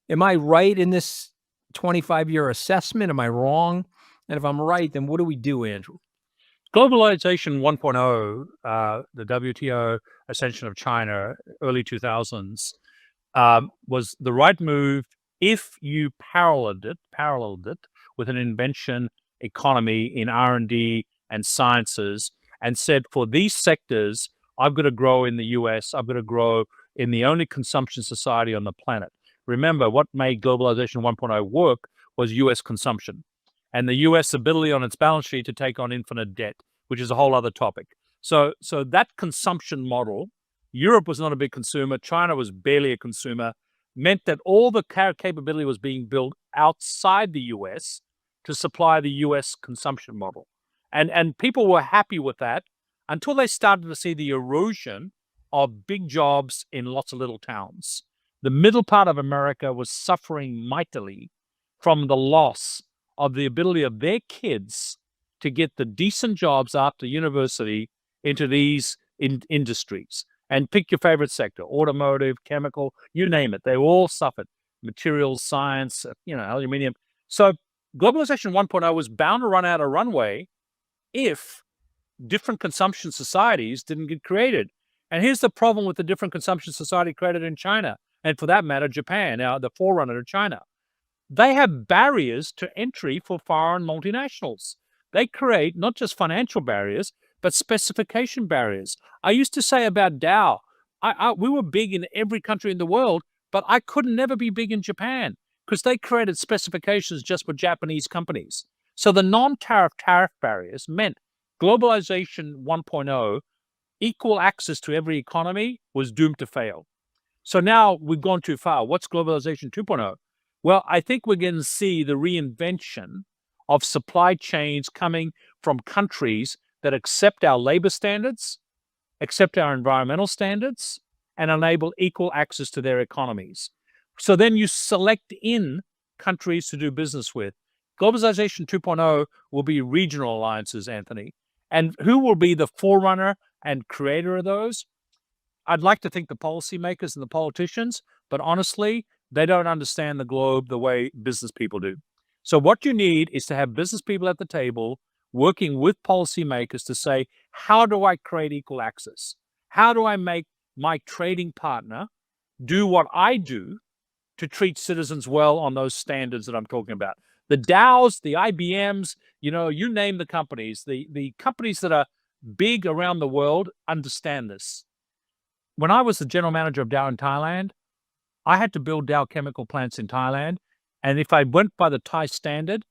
Am I right in this 25-year assessment? Am I wrong? And if I'm right, then what do we do, Andrew? Globalization 1.0, the WTO ascension of China, early 2000s, was the right move if you paralleled it with an invention economy in R&D and sciences, and said, for these sectors, I've got to grow in the US, I've got to grow in the only consumption society on the planet. Remember, what made Globalization 1.0 work was US consumption, and the US ability on its balance sheet to take on infinite debt, which is a whole other topic. So that consumption model, Europe was not a big consumer, China was barely a consumer, meant that all the capability was being built outside the US to supply the US consumption model. And people were happy with that until they started to see the erosion of big jobs in lots of little towns. The middle part of America was suffering mightily from the loss of the ability of their kids to get the decent jobs after university into these industries. And pick your favorite sector, automotive, chemical, you name it. They all suffered. Materials, science, aluminum. So Globalization 1.0 was bound to run out of runway if different consumption societies didn't get created. And here's the problem with the different consumption society created in China, and for that matter, Japan, now the forerunner to China. They have barriers to entry for foreign multinationals. They create not just financial barriers, but specification barriers. I used to say about Dow, we were big in every country in the world, but I could never be big in Japan because they created specifications just for Japanese companies. So the non-tariff barriers meant Globalization 1.0, equal access to every economy, was doomed to fail. So now we've gone too far. What's Globalization 2.0? Well, I think we're going to see the reinvention of supply chains coming from countries that accept our labor standards, accept our environmental standards, and enable equal access to their economies. So then you select in countries to do business with. Globalization 2.0 will be regional alliances, Anthony. And who will be the forerunner and creator of those? I'd like to think the policymakers and the politicians, but honestly, they don't understand the globe the way business people do. So what you need is to have business people at the table working with policymakers to say, how do I create equal access? How do I make my trading partner do what I do to treat citizens well on those standards that I'm talking about? The Dows, the IBMs, you name the companies, the companies that are big around the world understand this. When I was the general manager of Dow in Thailand, I had to build Dow chemical plants in Thailand, And if I went by the Thai standard,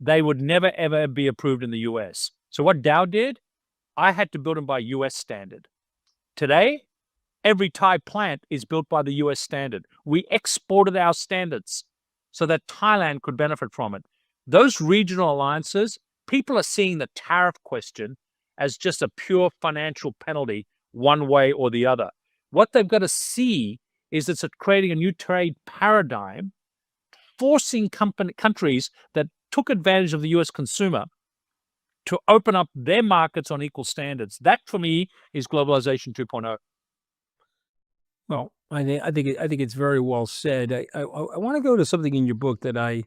they would never, ever be approved in the US. So what Dow did, I had to build them by US standard. Today, every Thai plant is built by the US standard. We exported our standards so that Thailand could benefit from it. Those regional alliances, people are seeing the tariff question as just a pure financial penalty one way or the other. What they've got to see is it's creating a new trade paradigm, forcing countries that took advantage of the US consumer to open up their markets on equal standards. That, for me, is globalization 2.0. Well, I think it's very well said. I want to go to something in your book that I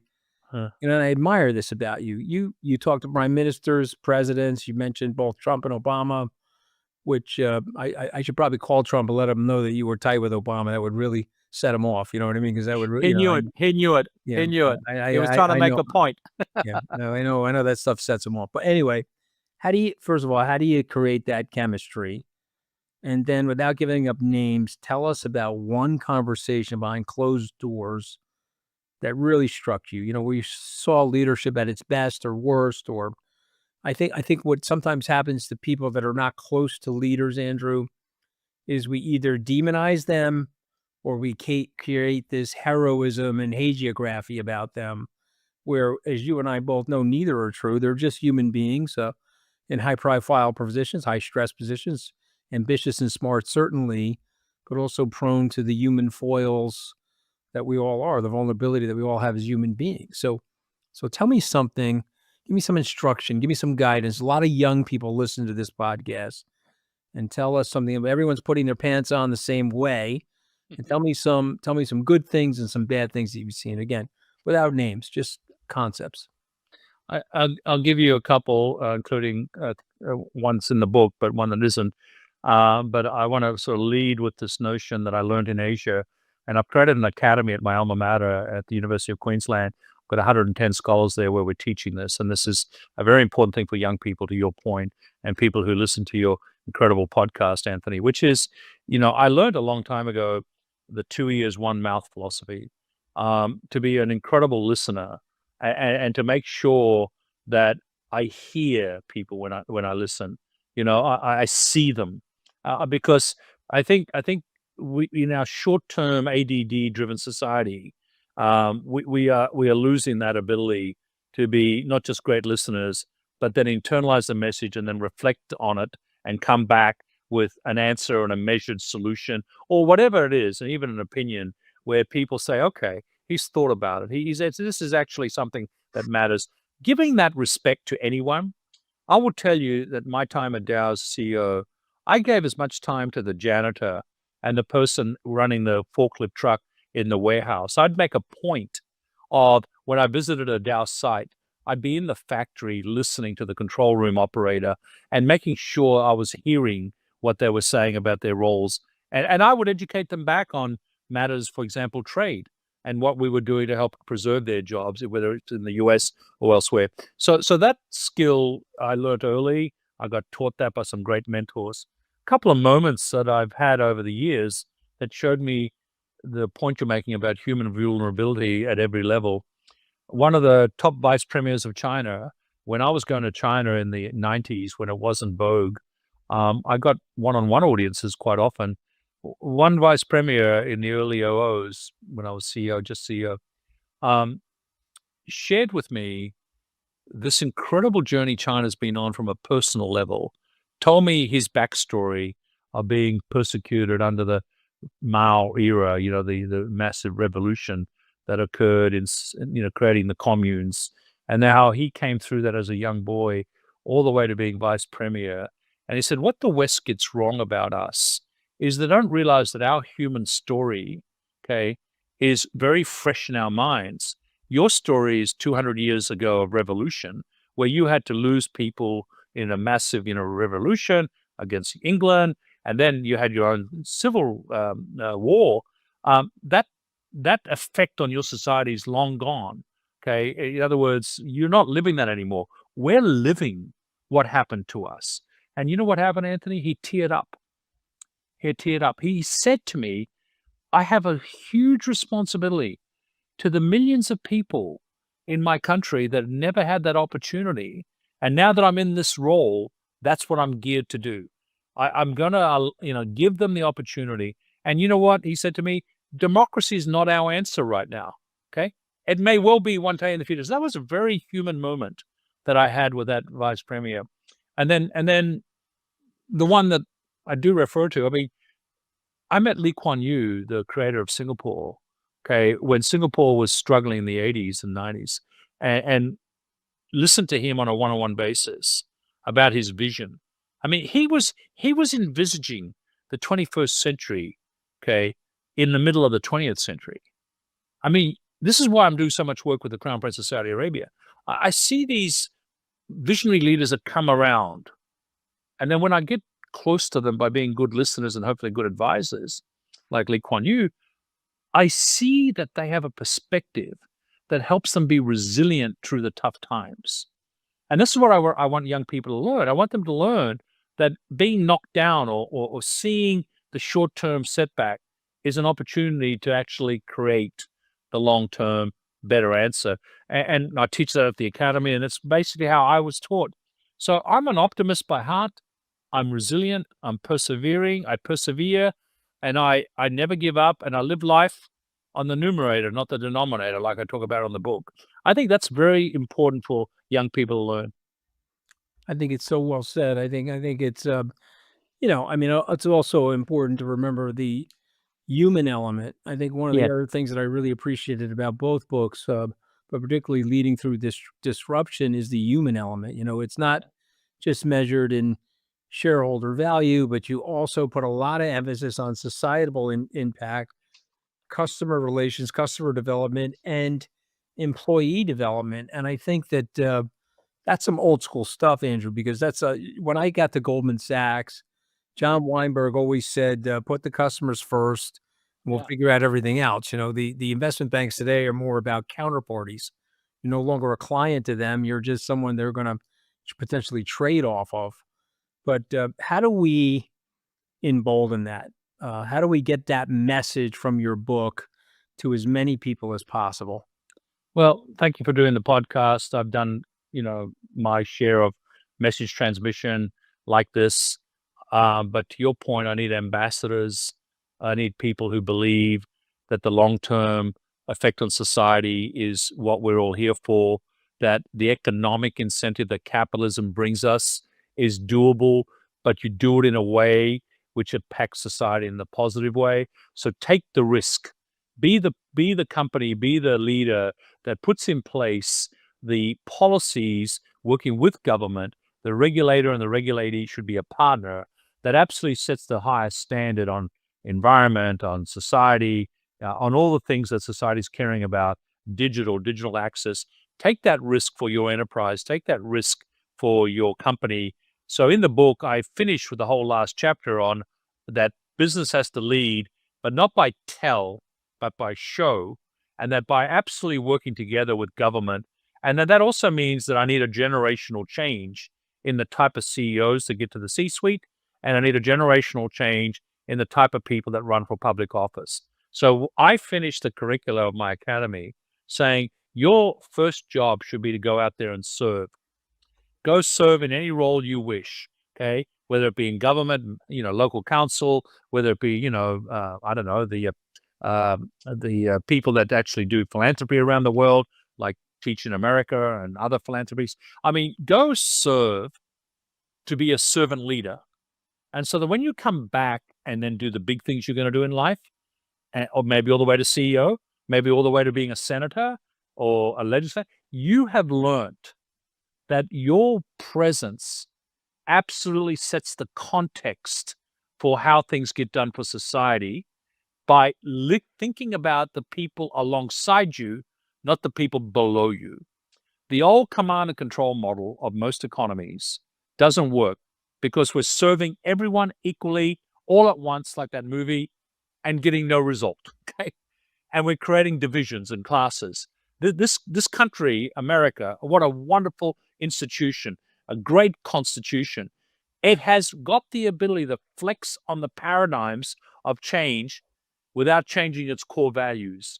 admire this about you. You talk to prime ministers, presidents. You mentioned both Trump and Obama, which I should probably call Trump and let him know that you were tight with Obama. That would really set him off. You know what I mean? Because that would He knew it. He knew it. Yeah, He knew it. He was I trying to make know. a point. Yeah, no, I know that stuff sets him off. But anyway, first of all, how do you create that chemistry? And then, without giving up names, tell us about one conversation behind closed doors that really struck you. You know, where you saw leadership at its best or worst, or I think what sometimes happens to people that are not close to leaders, Andrew, is we either demonize them or we create this heroism and hagiography about them, where, as you and I both know, neither are true. They're just human beings in high-profile positions, high-stress positions, ambitious and smart, certainly, but also prone to the human foils that we all are, the vulnerability that we all have as human beings. So tell me something, give me some instruction, give me some guidance. A lot of young people listen to this podcast, and tell us something. Everyone's putting their pants on the same way. And tell me some good things and some bad things that you've seen. Again, without names, just concepts. I'll give you a couple, including one's in the book, but one that isn't. But I want to sort of lead with this notion that I learned in Asia. And I've created an academy at my alma mater at the University of Queensland. I've got 110 scholars there where we're teaching this. And this is a very important thing for young people, to your point, and people who listen to your incredible podcast, Anthony, which is, I learned a long time ago the 2 ears, 1 mouth philosophy, to be an incredible listener and to make sure that I hear people when I listen. I see them because I think we, in our short-term ADD-driven society, we are losing that ability to be not just great listeners, but then internalize the message and then reflect on it and come back with an answer and a measured solution or whatever it is, and even an opinion where people say, okay, he's thought about it. He says, this is actually something that matters. Giving that respect to anyone, I will tell you that my time at Dow as CEO, I gave as much time to the janitor and the person running the forklift truck in the warehouse. I'd make a point of, when I visited a Dow site, I'd be in the factory listening to the control room operator and making sure I was hearing what they were saying about their roles. And I would educate them back on matters, for example, trade, and what we were doing to help preserve their jobs, whether it's in the US or elsewhere. So that skill I learned early. I got taught that by some great mentors. A couple of moments that I've had over the years that showed me the point you're making about human vulnerability at every level. One of the top vice premiers of China, when I was going to China in the 90s, when it wasn't vogue, I got one-on-one audiences quite often. One vice premier in the early 00s, when I was CEO, shared with me this incredible journey China's been on from a personal level, told me his backstory of being persecuted under the Mao era, the massive revolution that occurred in creating the communes, and how he came through that as a young boy all the way to being vice premier. And he said, what the West gets wrong about us is they don't realize that our human story, okay, is very fresh in our minds. Your story is 200 years ago of revolution, where you had to lose people in a massive, revolution against England, and then you had your own civil war. That effect on your society is long gone. Okay, in other words, you're not living that anymore. We're living what happened to us. And you know what happened, Anthony? He teared up. He said to me, I have a huge responsibility to the millions of people in my country that never had that opportunity. And now that I'm in this role, that's what I'm geared to do. I'm going to, give them the opportunity. And you know what? He said to me, democracy is not our answer right now. Okay. It may well be one day in the future. So that was a very human moment that I had with that vice premier. And then the one that I do refer to, I mean, I met Lee Kuan Yew, the creator of Singapore, okay, when Singapore was struggling in the 80s and 90s, and listened to him on a one-on-one basis about his vision. I mean, he was envisaging the 21st century, okay, in the middle of the 20th century. I mean, this is why I'm doing so much work with the Crown Prince of Saudi Arabia. I see these visionary leaders that come around, and then when I get close to them by being good listeners and hopefully good advisors, like Lee Kuan Yew, I see that they have a perspective that helps them be resilient through the tough times. And this is what I want young people to learn. I want them to learn that being knocked down or seeing the short-term setback is an opportunity to actually create the long-term better answer. And I teach that at the academy, and it's basically how I was taught. So I'm an optimist by heart. I'm resilient. I'm persevering. I persevere, and I never give up, and I live life on the numerator, not the denominator, like I talk about on the book. I think that's very important for young people to learn. I think it's so well said. I think it's I mean, it's also important to remember the human element. I think one of the Yeah. other things that I really appreciated about both books, but particularly leading through this disruption, is the human element. It's not just measured in shareholder value, but you also put a lot of emphasis on societal impact, customer relations, customer development, and employee development. And I think that that's some old school stuff, Andrew, because that's when I got to Goldman Sachs, John Weinberg always said, put the customers first. And we'll Yeah. figure out everything else. The investment banks today are more about counterparties. You're no longer a client to them. You're just someone they're going to potentially trade off of. But how do we embolden that? How do we get that message from your book to as many people as possible? Well, thank you for doing the podcast. I've done, my share of message transmission like this. But to your point, I need ambassadors. I need people who believe that the long-term effect on society is what we're all here for, that the economic incentive that capitalism brings us is doable, but you do it in a way which impacts society in the positive way. So take the risk. Be the company, be the leader that puts in place the policies working with government. The regulator and the regulatee should be a partner that absolutely sets the highest standard on environment, on society, on all the things that society is caring about, digital access. Take that risk for your enterprise, take that risk for your company. So in the book, I finish with the whole last chapter on that business has to lead, but not by tell, but by show, and that by absolutely working together with government. And that also means that I need a generational change in the type of CEOs that get to the C-suite, and I need a generational change in the type of people that run for public office. So I finished the curricula of my academy saying, your first job should be to go out there and serve. Go serve in any role you wish, okay? Whether it be in government, local council, whether it be, I don't know, the people that actually do philanthropy around the world, like Teach in America and other philanthropies. I mean, go serve to be a servant leader. And so that when you come back and then do the big things you're going to do in life, or maybe all the way to CEO, maybe all the way to being a senator or a legislator, you have learned that your presence absolutely sets the context for how things get done for society by thinking about the people alongside you, not the people below you. The old command and control model of most economies doesn't work because we're serving everyone equally all at once, like that movie, and getting no result. Okay, and we're creating divisions and classes. This country, America, what a wonderful institution, a great constitution. It has got the ability to flex on the paradigms of change without changing its core values.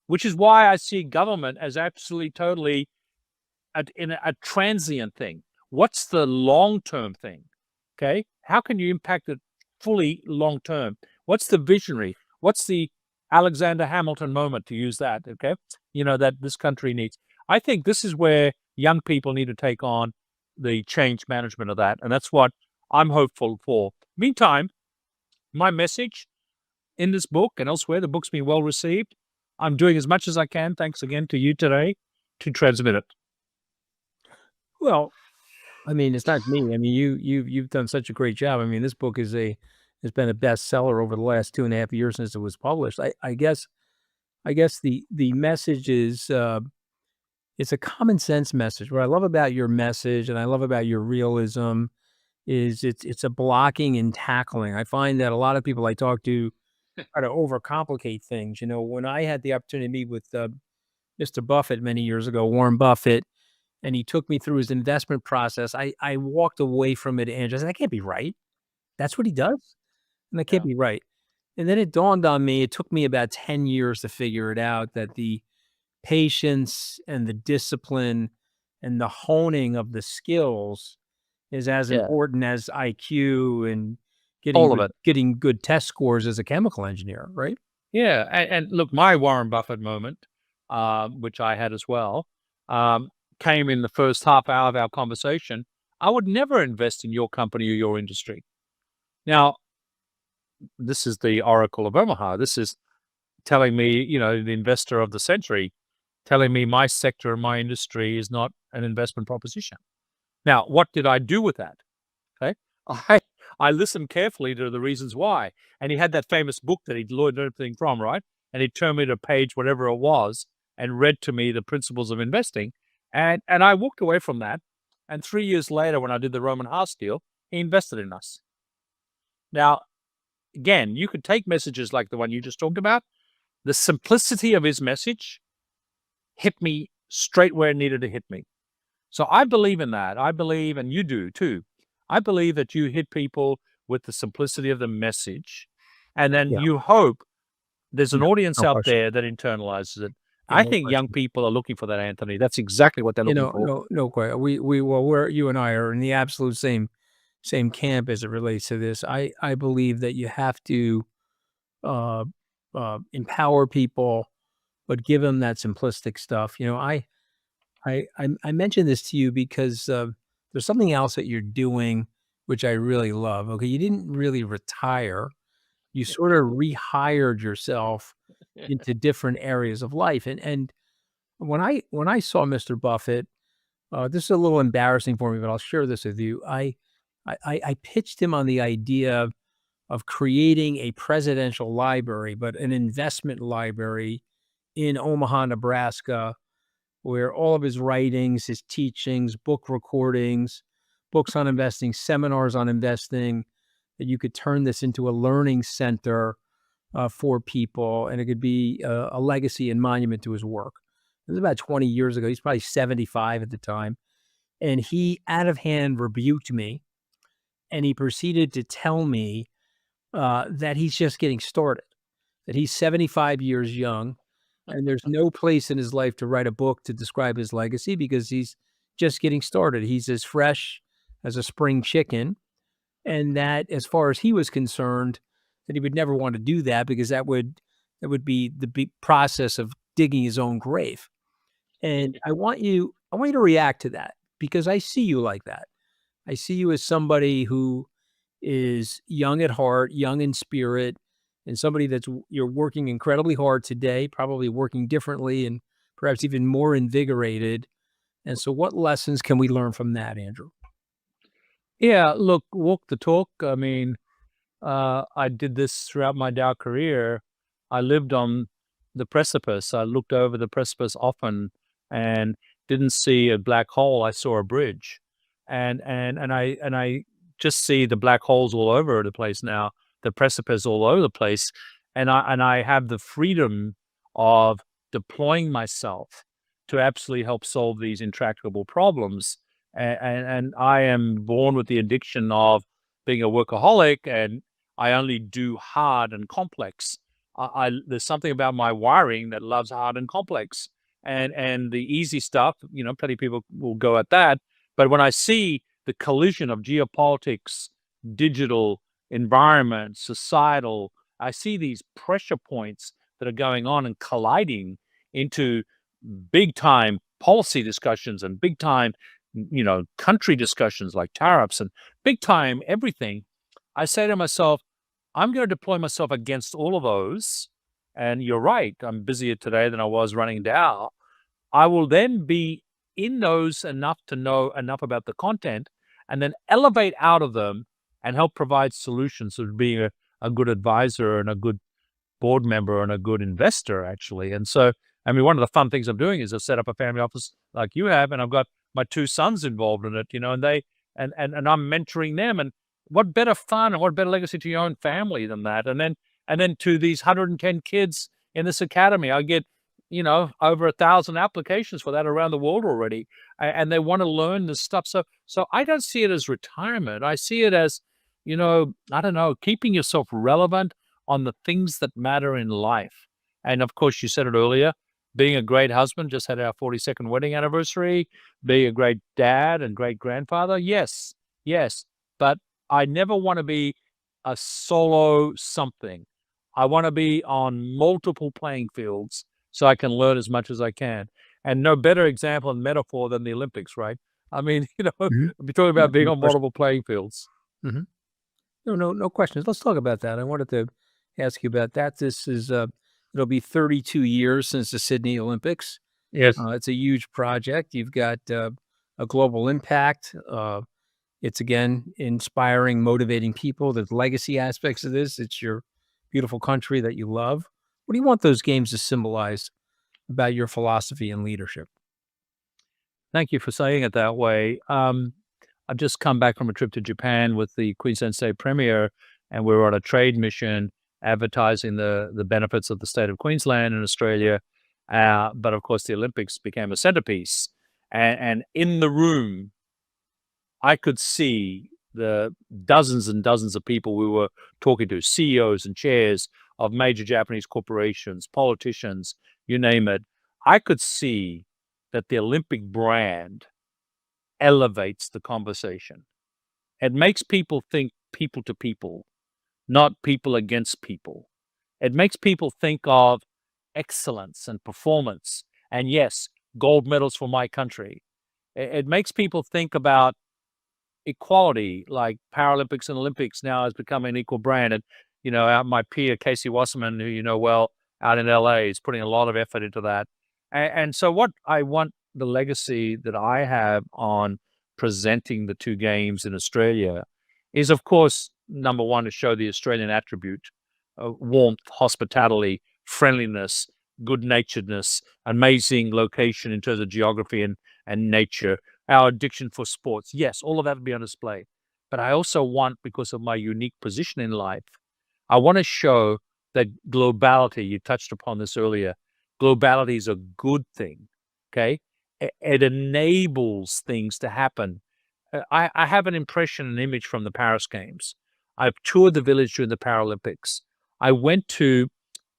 which is why I see government as absolutely totally a transient thing. What's the long-term thing? Okay. How can you impact it fully long-term? What's the visionary? What's the Alexander Hamilton moment, to use that? Okay. That this country needs. I think this is where young people need to take on the change management of that. And that's what I'm hopeful for. Meantime, my message in this book and elsewhere, the book's been well received. I'm doing as much as I can, thanks again to you today, to transmit it. Well, I mean, it's not me. I mean, you've done such a great job. I mean, this book has been a bestseller over the last 2.5 years since it was published. I guess the message is it's a common sense message. What I love about your message and I love about your realism is it's a blocking and tackling. I find that a lot of people I talk to try to overcomplicate things. When I had the opportunity to meet with Mr. Buffett many years ago, Warren Buffett, and he took me through his investment process, I walked away from it, and I said, "That can't be right. That's what he does? And that can't be right." And then it dawned on me, it took me about 10 years to figure it out, that the patience and the discipline and the honing of the skills is as Yeah. important as IQ and All of it. getting good test scores as a chemical engineer, right? Yeah. And look, my Warren Buffett moment, which I had as well, came in the first half hour of our conversation. I would never invest in your company or your industry. Now, this is the Oracle of Omaha. This is telling me, the investor of the century, telling me my sector and my industry is not an investment proposition. Now, what did I do with that? Okay. I listened carefully to the reasons why. And he had that famous book that he'd learned everything from, right? And he turned me to page, whatever it was, and read to me the principles of investing. And I walked away from that. And 3 years later, when I did the Roman Haas deal, he invested in us. Now, again, you could take messages like the one you just talked about. The simplicity of his message hit me straight where it needed to hit me. So I believe in that. I believe, and you do too, I believe that you hit people with the simplicity of the message, and then Yeah. you hope there's an audience No out question. there that internalizes it. Yeah, I no think young question. people are looking for that, Anthony. That's exactly what they're looking for. No question. You and I are in the absolute same camp as it relates to this. I believe that you have to uh, empower people, but give them that simplistic stuff. I mentioned this to you because there's something else that you're doing which I really love. Okay, you didn't really retire; you sort of rehired yourself into different areas of life. And when I saw Mr. Buffett, this is a little embarrassing for me, but I'll share this with you. I pitched him on the idea of creating a presidential library, but an investment library in Omaha, Nebraska, where all of his writings, his teachings, book recordings, books on investing, seminars on investing, that you could turn this into a learning center for people, and it could be a legacy and monument to his work. It was about 20 years ago. He's probably 75 at the time. And he, out of hand, rebuked me, and he proceeded to tell me that he's just getting started, that he's 75 years young, and there's no place in his life to write a book to describe his legacy because he's just getting started. He's as fresh as a spring chicken, and that, as far as he was concerned, that he would never want to do that because that would be the big process of digging his own grave. And I want you to react to that because I see you like that. I see you as somebody who is young at heart, young in spirit, and somebody you're working incredibly hard today, probably working differently and perhaps even more invigorated. And so what lessons can we learn from that, Andrew? Yeah, look, walk the talk. I mean, I did this throughout my Dow career. I lived on the precipice. I looked over the precipice often and didn't see a black hole. I saw a bridge, and I just see the black holes all over the place now. The precipice all over the place, and I have the freedom of deploying myself to absolutely help solve these intractable problems. And I am born with the addiction of being a workaholic, and I only do hard and complex. there's something about my wiring that loves hard and complex, and the easy stuff, plenty of people will go at that. But when I see the collision of geopolitics, digital, environment, societal, I see these pressure points that are going on and colliding into big time policy discussions and big time, country discussions like tariffs and big time everything. I say to myself, I'm going to deploy myself against all of those. And you're right, I'm busier today than I was running Dow. I will then be in those enough to know enough about the content and then elevate out of them and help provide solutions of being a good advisor and a good board member and a good investor, actually. And so, I mean, one of the fun things I'm doing is I set up a family office like you have, and I've got my two sons involved in it, and they and I'm mentoring them. And what better fun and what better legacy to your own family than that? And then to these 110 kids in this academy, I get, over 1,000 applications for that around the world already, and they want to learn this stuff. So I don't see it as retirement. I see it as, I don't know, keeping yourself relevant on the things that matter in life. And of course, you said it earlier, being a great husband, just had our 42nd wedding anniversary, being a great dad and great grandfather. Yes, yes. But I never want to be a solo something. I want to be on multiple playing fields so I can learn as much as I can. And no better example and metaphor than the Olympics, right? I mean, Mhm. we're talking Yeah, about being no on question. multiple playing fields. Mhm. No questions. Let's talk about that. I wanted to ask you about that. This is it'll be 32 years since the Sydney Olympics. Yes. It's a huge project. You've got a global impact. It's again inspiring, motivating people. There's legacy aspects of this. It's your beautiful country that you love. What do you want those games to symbolize about your philosophy and leadership? Thank you for saying it that way. I've just come back from a trip to Japan with the Queensland State Premier, and we were on a trade mission advertising the benefits of the state of Queensland in Australia. But of course, the Olympics became a centerpiece. And in the room, I could see the dozens and dozens of people we were talking to, CEOs and chairs of major Japanese corporations, politicians, you name it. I could see that the Olympic brand elevates the conversation. It makes people think people to people, not people against people. It makes people think of excellence and performance. And yes, gold medals for my country. It makes people think about equality, like Paralympics and Olympics now has become an equal brand. And, my peer, Casey Wasserman, who you know well, out in LA, is putting a lot of effort into that. And so what I want the legacy that I have on presenting the two games in Australia is, of course, number one, to show the Australian attribute, warmth, hospitality, friendliness, good naturedness, amazing location in terms of geography and nature, our addiction for sports. Yes, all of that will be on display. But I also want, because of my unique position in life, I want to show that globality, you touched upon this earlier, globality is a good thing. Okay. It enables things to happen. I have an impression, an image from the Paris Games. I've toured the village during the Paralympics. I went to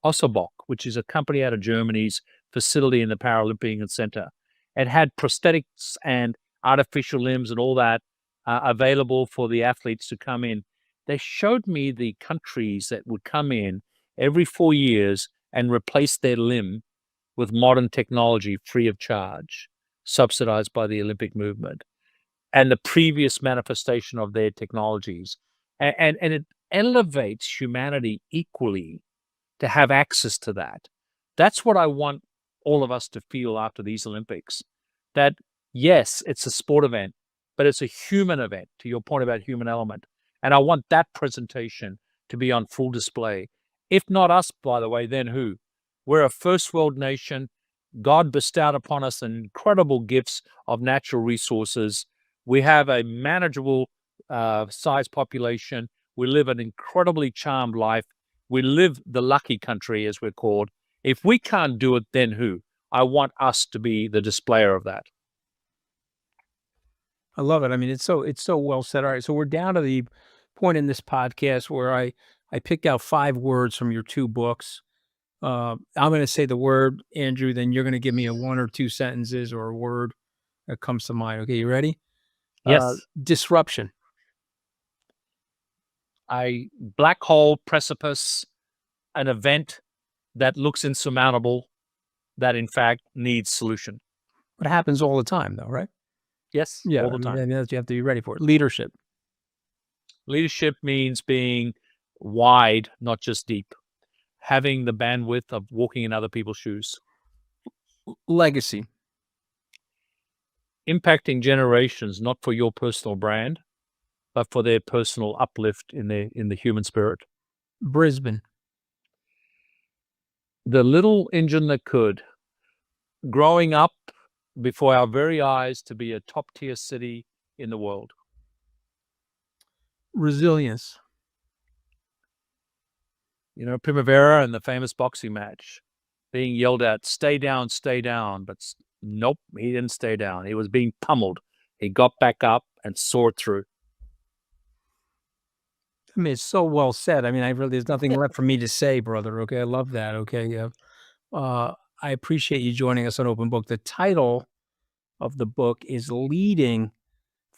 Osserbock, which is a company out of Germany's facility in the Paralympic Center. It had prosthetics and artificial limbs and all that available for the athletes to come in. They showed me the countries that would come in every 4 years and replace their limb with modern technology free of charge, subsidized by the Olympic movement, and the previous manifestation of their technologies. And it elevates humanity equally to have access to that. That's what I want all of us to feel after these Olympics. That, yes, it's a sport event, but it's a human event, to your point about human element. And I want that presentation to be on full display. If not us, by the way, then who? We're a first world nation. God bestowed upon us incredible gifts of natural resources. We have a manageable size population. We live an incredibly charmed life. We live the lucky country, as we're called. If we can't do it, then who? I want us to be the displayer of that. I love it. I mean, it's so well said. All right, so we're down to the point in this podcast where I picked out 5 words from your 2 books. I'm going to say the word, Andrew, then you're going to give me a 1 or 2 sentences or a word that comes to mind. Okay, you ready? Yes. Disruption. A black hole, precipice, an event that looks insurmountable, that in fact needs solution. It happens all the time, though, right? Yes, Yeah, all the time. you have to be ready for it. Leadership. Leadership means being wide, not just deep. Having the bandwidth of walking in other people's shoes. Legacy. Impacting generations, not for your personal brand, but for their personal uplift in the human spirit. Brisbane. The little engine that could, growing up before our very eyes to be a top-tier city in the world. Resilience. You know, Primavera and the famous boxing match, being yelled at, stay down, but nope, he didn't stay down. He was being pummeled. He got back up and soared through. I mean, it's so well said. I mean, there's nothing left for me to say, brother. Okay, I love that. Okay, I appreciate you joining us on Open Book. The title of the book is Leading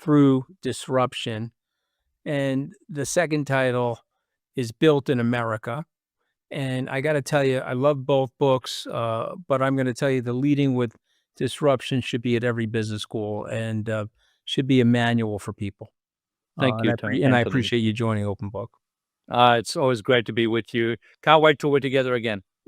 Through Disruption, and the second title is Built in America. And I got to tell you, I love both books, but I'm going to tell you the Leading with Disruption should be at every business school and should be a manual for people. Thank you, and I Anthony. appreciate you joining Open Book. It's always great to be with you. Can't wait till we're together again.